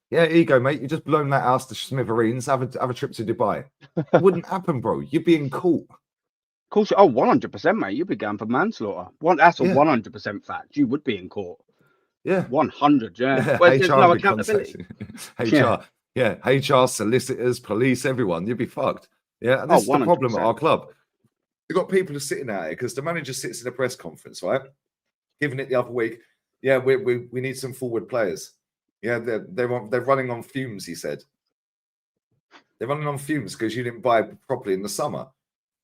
Yeah, here you go, mate. You just blown that house to smithereens. Have a trip to Dubai. It wouldn't happen, bro. You'd be in court. Of course. Oh, 100%, mate. You'd be going for manslaughter. That's a 100% fact. You would be in court. Yeah. 100. Yeah. Where's there's no accountability? HR, solicitors, police, everyone. You'd be fucked. Yeah. And this is the problem at our club. You've got people who are sitting out here because the manager sits in a press conference, right? Giving it the other week. Yeah, we need some forward players. Yeah, they're running on fumes, he said. They're running on fumes because you didn't buy properly in the summer.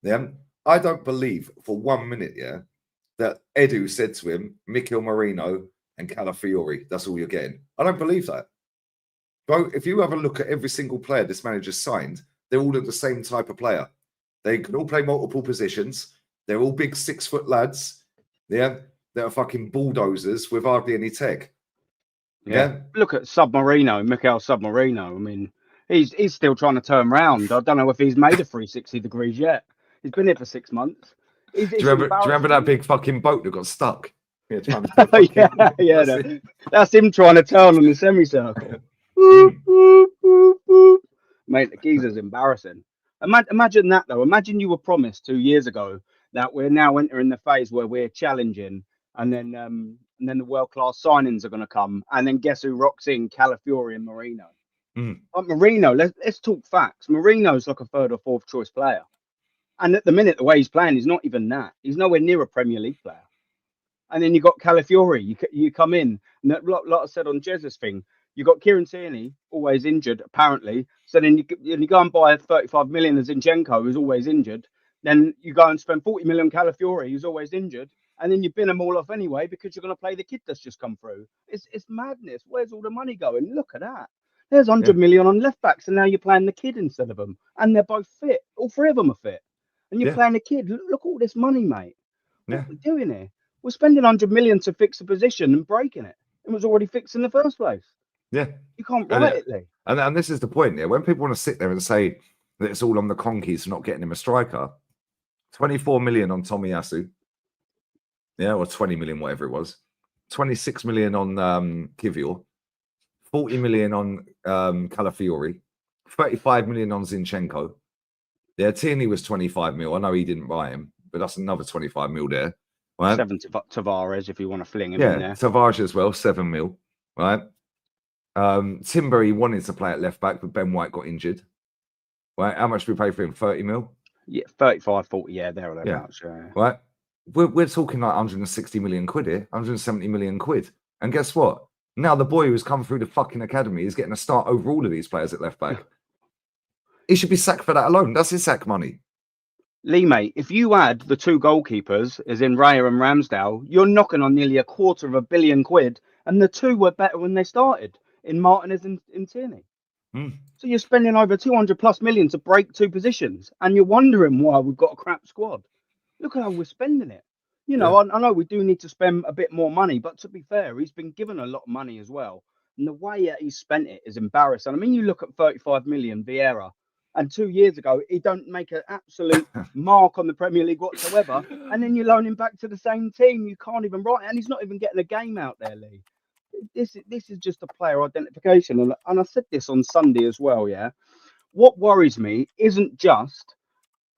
Yeah. I don't believe for 1 minute, that Edu said to him, Mikel Merino and Calafiori, that's all you're getting. I don't believe that. Bro, if you have a look at every single player this manager's signed, they're all the same type of player. They can all play multiple positions. They're all big 6 foot lads. Yeah. They're fucking bulldozers with hardly any tech. Yeah. Look at Submarino, Mikel Submarino. I mean, he's still trying to turn round. I don't know if he's made a 360 degrees yet. He's been here for 6 months. Do you remember that big fucking boat that got stuck? Yeah, trying to that's him trying to turn on the semicircle. Mate, the geezer's embarrassing. Imagine that though. Imagine you were promised 2 years ago that we're now entering the phase where we're challenging, and then the world-class signings are going to come, and then guess who rocks in? Calafiori and Marino. Like Marino, let's talk facts. Marino's like a 3rd or 4th choice player, and at the minute the way he's playing, he's not even that. He's nowhere near a Premier League player. And then you got Calafiori. You come in, and like I said on Jez's thing, you got Kieran Tierney, always injured apparently. So then you go and buy 35 million as Zinchenko, who's always injured. Then you go and spend 40 million on Calafiori, who's always injured. And then you bin them all off anyway because you're going to play the kid that's just come through. It's madness. Where's all the money going? Look at that. There's 100 million on left backs, and now you're playing the kid instead of them. And they're both fit. All 3 of them are fit. And you're playing the kid. Look at all this money, mate. What are we doing here? We're spending 100 million to fix a position and breaking it. It was already fixed in the first place. Yeah. You can't write it, Lee. And this is the point. Yeah. When people want to sit there and say that it's all on the conkeys for not getting him a striker, 24 million on Tomiyasu. Yeah, or 20 million, whatever it was. 26 million on Kivior. 40 million on Calafiori. 35 million on Zinchenko. Yeah, Tierney was 25 mil. I know he didn't buy him, but that's another 25 mil there. Right? 7 Tavares if you want to fling him in there. Tavares as well, 7 mil. Right? Timber, he wanted to play at left back, but Ben White got injured. Right? How much did we pay for him? 30 mil? Yeah, 35, 40, there or thereabouts. Yeah. Right? We're talking like 160 million quid here, 170 million quid. And guess what? Now the boy who's come through the fucking academy is getting a start over all of these players at left back. He should be sacked for that alone. That's his sack money. Lee, mate, if you add the 2 goalkeepers, as in Raya and Ramsdale, you're knocking on nearly £250 million, and the 2 were better when they started, in Martinez and Tierney. So you're spending over 200+ million to break 2 positions, and you're wondering why we've got a crap squad. Look at how we're spending it. You know, I know we do need to spend a bit more money, but to be fair, he's been given a lot of money as well. And the way that he's spent it is embarrassing. I mean, you look at 35 million Vieira, and 2 years ago, he don't make an absolute mark on the Premier League whatsoever. And then you loan him back to the same team. You can't even write, and he's not even getting a game out there, Lee. This is just a player identification. And I said this on Sunday as well, yeah. What worries me isn't just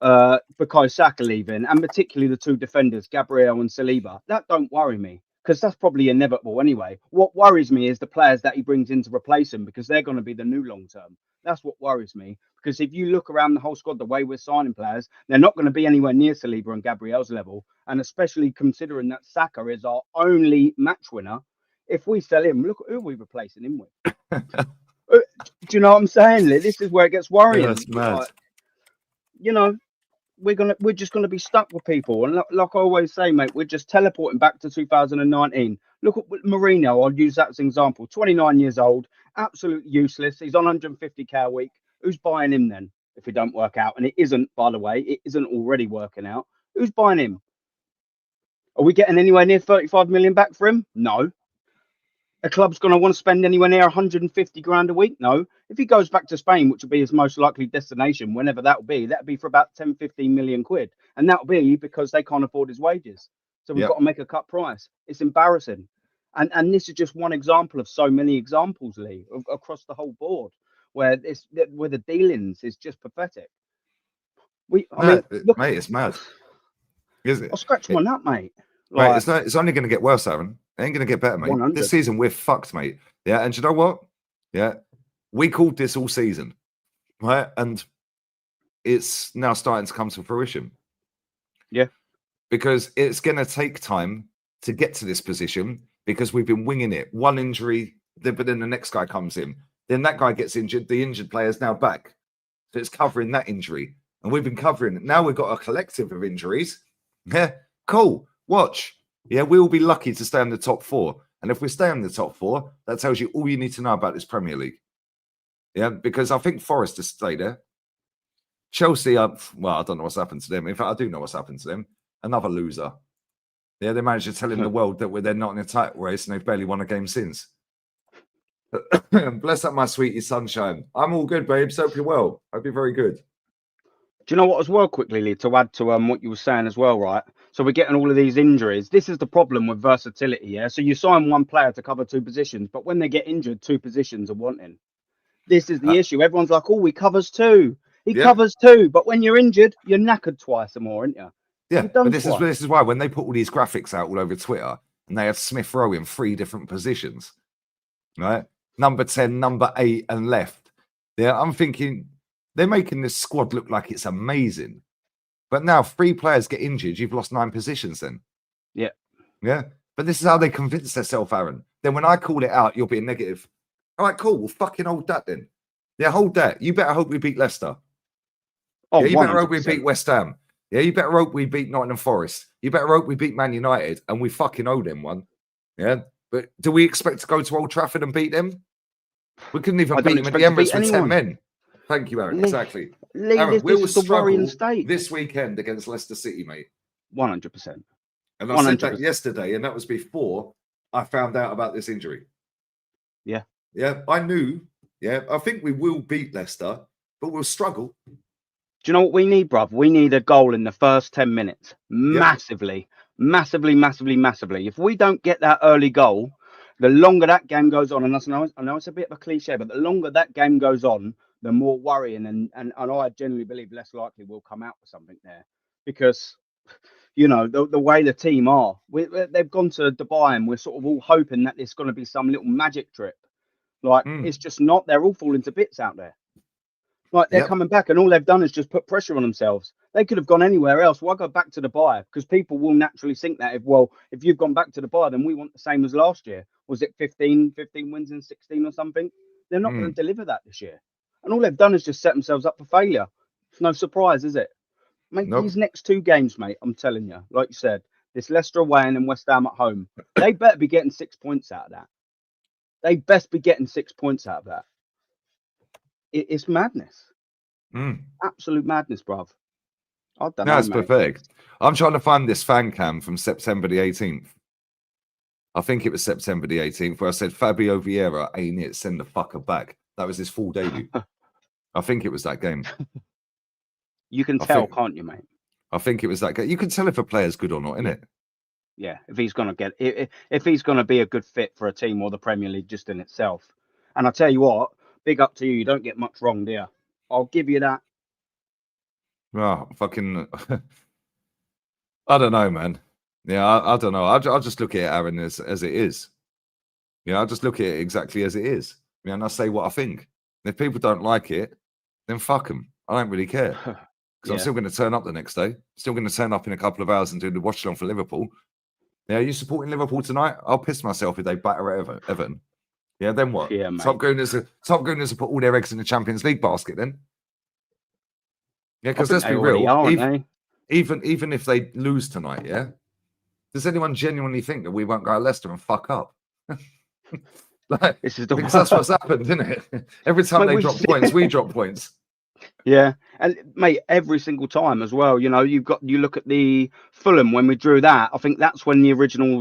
Bukayo Saka leaving, and particularly the 2 defenders, Gabriel and Saliba. That don't worry me, because that's probably inevitable anyway. What worries me is the players that he brings in to replace him, because they're going to be the new long term. That's what worries me, because if you look around the whole squad, the way we're signing players, they're not going to be anywhere near Saliba and Gabriel's level. And especially considering that Saka is our only match winner, if we sell him, look at who we're replacing him with. Do you know what I'm saying, Lee? This is where it gets worrying. That's mad. Like, you know, we're just gonna be stuck with people, and like I always say, mate, we're just teleporting back to 2019. Look at Mourinho. I'll use that as an example. 29 years old, absolutely useless. He's on 150k a week. Who's buying him then? If it don't work out, and it isn't, by the way, it isn't already working out. Who's buying him? Are we getting anywhere near 35 million back for him? No. A club's going to want to spend anywhere near 150 grand a week? No. If he goes back to Spain, which will be his most likely destination, whenever that'll be for about 10, 15 million quid. And that'll be because they can't afford his wages. So we've got to make a cut price. It's embarrassing. And this is just one example of so many examples, Lee, across the whole board, where the dealings is just pathetic. Mate, it's mad. Isn't it? I'll scratch my nut, mate. Like, mate, it's only going to get worse, Aaron. It ain't going to get better, mate. 100. This season, we're fucked, mate. Yeah, and you know what? Yeah, we called this all season, right? And it's now starting to come to fruition. Yeah. Because it's going to take time to get to this position because we've been winging it. One injury, but then the next guy comes in. Then that guy gets injured. The injured player's now back. So it's covering that injury. And we've been covering it. Now we've got a collective of injuries. Yeah, cool. Watch. Yeah, we'll be lucky to stay in the top 4. And if we stay in the top 4, that tells you all you need to know about this Premier League. Yeah, because I think Forest has stayed there. Chelsea, well, I don't know what's happened to them. In fact, I do know what's happened to them. Another loser. Yeah, they managed to tell in the world that they're not in a title race and they've barely won a game since. Bless up my sweetie sunshine. I'm all good, babes. Hope you're well. Hope you're very good. Do you know what as well, quickly, Lee, to add to what you were saying as well, right? So we're getting all of these injuries. This is the problem with versatility, yeah? So you sign one player to cover 2 positions, but when they get injured, 2 positions are wanting. This is the issue. Everyone's like, oh, he covers 2. He covers 2. But when you're injured, you're knackered twice or more, aren't you? Yeah, but this is why when they put all these graphics out all over Twitter and they have Smith Rowe in 3 different positions, right? Number 10, number 8, and left. Yeah, I'm thinking they're making this squad look like it's amazing. But now 3 players get injured, you've lost 9 positions then. Yeah. Yeah. But this is how they convince themselves, Aaron. Then when I call it out, you'll be negative. All right, cool. We'll fucking hold that then. Yeah, hold that. You better hope we beat Leicester. Oh, yeah, you 100%. better hope we beat West Ham. Yeah, you better hope we beat Nottingham Forest. You better hope we beat Man United, and we fucking owe them one. Yeah, but do we expect to go to Old Trafford and beat them? We couldn't even beat them at the Emirates with 10 men. Thank you, Aaron. Exactly. Aaron, we will struggle this weekend against Leicester City, mate. 100%. And I said that yesterday, and that was before I found out about this injury. Yeah. Yeah, I knew. Yeah, I think we will beat Leicester, but we'll struggle. Do you know what we need, bruv? We need a goal in the first 10 minutes. Massively. If we don't get that early goal, the longer that game goes on, and I know it's a bit of a cliche, but the longer that game goes on, the more worrying and I genuinely believe less likely we'll come out with something there. Because, you know, the way the team are, they've gone to Dubai and we're sort of all hoping that it's going to be some little magic trip. Like, it's just not. They're all falling to bits out there. Like, they're coming back and all they've done is just put pressure on themselves. They could have gone anywhere else. Why go back to Dubai? Because people will naturally think that if you've gone back to Dubai, then we want the same as last year. Was it 15 wins in 16 or something? They're not going to deliver that this year. And all they've done is just set themselves up for failure. It's no surprise, is it? Mate, these next 2 games, mate, I'm telling you, like you said, this Leicester away and then West Ham at home, they better be getting 6 points out of that. They best be getting 6 points out of that. It's madness. Absolute madness, bruv. I don't know. That's perfect. I'm trying to find this fan cam from September the 18th. I think it was September the 18th where I said Fabio Vieira ain't it, send the fucker back. That was his full debut. I think it was that game. You can tell, can't you, mate? I think it was that game. You can tell if a player's good or not, innit? Yeah, if he's going to be a good fit for a team or the Premier League just in itself. And I tell you what, big up to you. You don't get much wrong, do you? I'll give you that. Oh, fucking... I don't know, man. Yeah, I don't know. I'll just look at it, Aaron, as it is. Yeah, I'll just look at it exactly as it is. Yeah, and I'll say what I think. And if people don't like it, then fuck them. I don't really care. Because I'm still going to turn up the next day. Still going to turn up in a couple of hours and do the watch along for Liverpool. Yeah, are you supporting Liverpool tonight? I'll piss myself if they batter Everton. Yeah, then what? Yeah, mate. Top Gooners will put all their eggs in the Champions League basket then. Yeah, because let's be real. Even if they lose tonight, yeah, does anyone genuinely think that we won't go to Leicester and fuck up? Because that's what's happened, isn't it? Every time they drop points, we drop points. Yeah, and mate, every single time as well. You know, you look at the Fulham when we drew that. I think that's when the original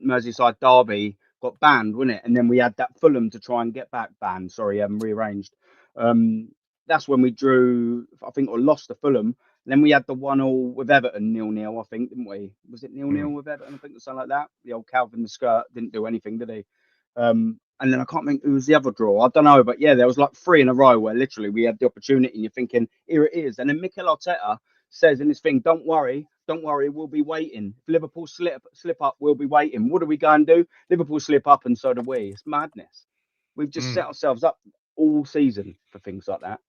Merseyside derby got banned, wasn't it? And then we had that Fulham to try and get back banned. Sorry, rearranged. That's when we drew, I think, or lost to Fulham. And then we had the 1-1 with Everton, 0-0, I think, didn't we? Was it 0-0 with Everton? I think something like that. The old Calvin the Skirt didn't do anything, did he? And then I can't think who was the other draw. I don't know, but yeah, there was like 3 in a row where literally we had the opportunity and you're thinking, here it is. And then Mikel Arteta says in his thing, don't worry, we'll be waiting. If Liverpool slip up, we'll be waiting. What do we go and do? Liverpool slip up and so do we. It's madness. We've just set ourselves up all season for things like that.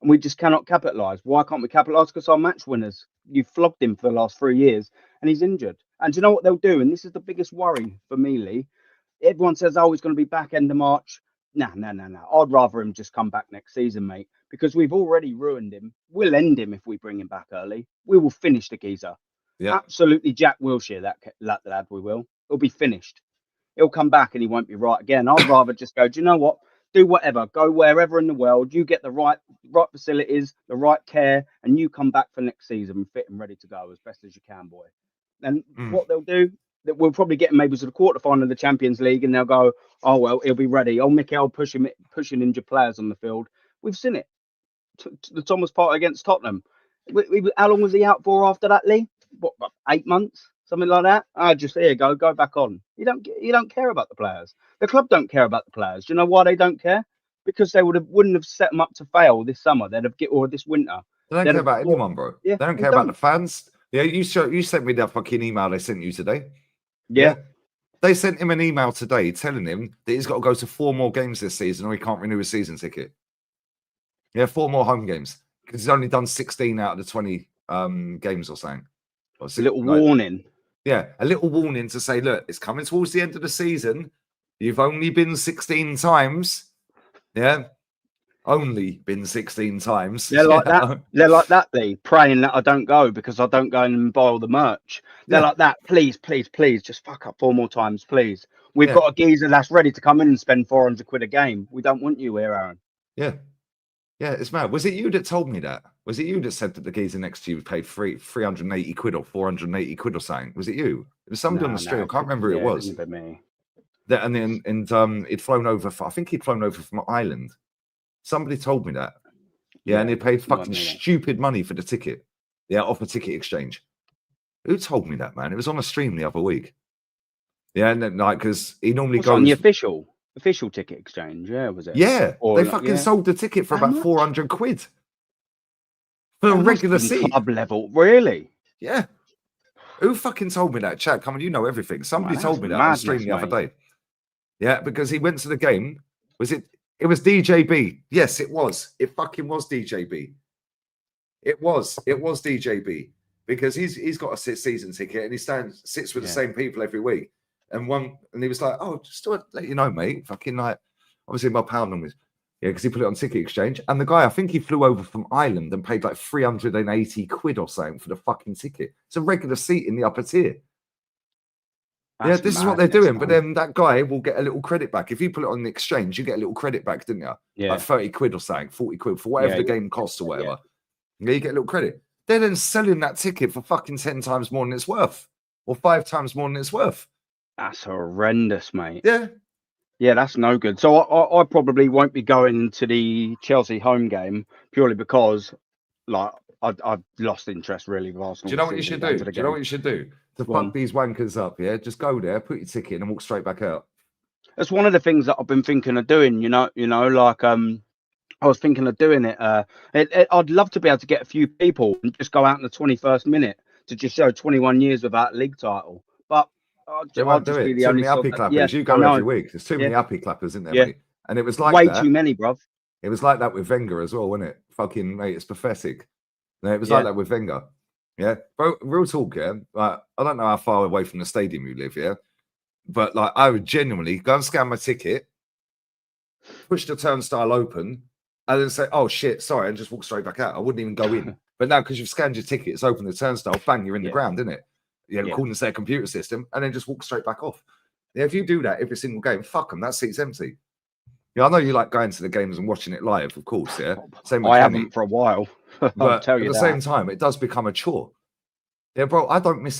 And we just cannot capitalise. Why can't we capitalise? Because our match winners, you flogged him for the last 3 years and he's injured. And do you know what they'll do? And this is the biggest worry for me, Lee. Everyone says, oh, he's going to be back end of March. No. I'd rather him just come back next season, mate, because we've already ruined him. We'll end him if we bring him back early. We will finish the geezer. Yeah. Absolutely Jack Wilshere, that lad, we will. It'll be finished. He'll come back and he won't be right again. I'd rather just go, do you know what? Do whatever. Go wherever in the world. You get the right facilities, the right care, and you come back for next season fit and ready to go as best as you can, boy. And what they'll do, that we'll probably get him maybe to the quarterfinal of the Champions League, and they'll go, oh, well, he'll be ready. Oh, Mikel pushing injured players on the field. We've seen it. The Thomas Partey against Tottenham. How long was he out for after that, Lee? What, 8 months? Something like that. Just here, go back on. You don't care about the players. The club don't care about the players. Do you know why they don't care? Because they wouldn't have set them up to fail this summer. Or this winter. They don't care about anyone, bro. Yeah, they don't care about the fans. Yeah, you sent me that fucking email they sent you today. Yeah. They sent him an email today telling him that he's got to go to 4 more games this season or he can't renew his season ticket. Yeah, 4 more home games because he's only done 16 out of the 20 games or something. A little warning. Yeah, a little warning to say, look, it's coming towards the end of the season. You've only been 16 times. Yeah, only been 16 times. They're like that. They're like that, Lee, praying that I don't go because I don't go and buy all the merch. They're like that. Please, just fuck up 4 more times, please. We've got a geezer that's ready to come in and spend 400 quid a game. We don't want you here, Aaron. Yeah. Yeah, it's mad. Was it you that told me that? Was it you that said that the geezer next to you paid 380 quid or 480 quid or something? Was it you? It was somebody on the street. I can't remember who it was. It me. He'd flown over. I think he'd flown over from Ireland. Somebody told me that. Yeah, and he paid fucking stupid money for the ticket. Yeah, off a ticket exchange. Who told me that, man? It was on a stream the other week. Yeah, and then, like, because he normally goes on the official ticket exchange. Yeah, was it? Yeah, they fucking sold the ticket for about 400 quid for a regular seat. Club level, really? Yeah. Who fucking told me that? Chat, come on, you know everything. Somebody told me that on the stream the other day. Yeah, because he went to the game. It was DJB. Yes, it was. It fucking was DJB. It was DJB because he's got a season ticket and he sits with the same people every week. And he was like, oh, just to let you know, mate. Fucking like, obviously my pound was, because he put it on ticket exchange. And the guy, I think he flew over from Ireland and paid like 380 quid or something for the fucking ticket. It's a regular seat in the upper tier. This is what they're doing. Man. But then that guy will get a little credit back. If you put it on the exchange, you get a little credit back, didn't you? Yeah. Like 30 quid or something, 40 quid for whatever the game costs or whatever. Yeah, you get a little credit. They're then selling that ticket for fucking 10 times more than it's worth or 5 times more than it's worth. That's horrendous, mate. Yeah. Yeah, that's no good. So I probably won't be going to the Chelsea home game purely because, like, I've lost interest really with Arsenal. Do you know what you should do? Do you know what you should do? To fuck these wankers up, yeah? Just go there, put your ticket in and walk straight back out. That's one of the things that I've been thinking of doing, you know, like, I was thinking of doing it. I'd love to be able to get a few people and just go out in the 21st minute to just show 21 years without a league title. But they won't do it. Too many happy clappers. You go every week. There's too many happy clappers, isn't there, mate? And it was like way too many, bruv. It was like that with Wenger as well, wasn't it? Fucking mate, it's pathetic. No, it was like that with Wenger. Yeah, bro. Real talk, yeah. Like, I don't know how far away from the stadium you live, yeah, but like I would genuinely go and scan my ticket, push the turnstile open, and then say, "Oh shit, sorry," and just walk straight back out. I wouldn't even go in. But now because you've scanned your ticket, it's open the turnstile, bang, you're in the ground, isn't it? According to their computer system, and then just walk straight back off. Yeah, if you do that every single game, fuck them. That seat's empty. Yeah, I know you like going to the games and watching it live, of course. Yeah, same with I haven't for a while. But at the same time, it does become a chore. Yeah, bro, I don't miss it.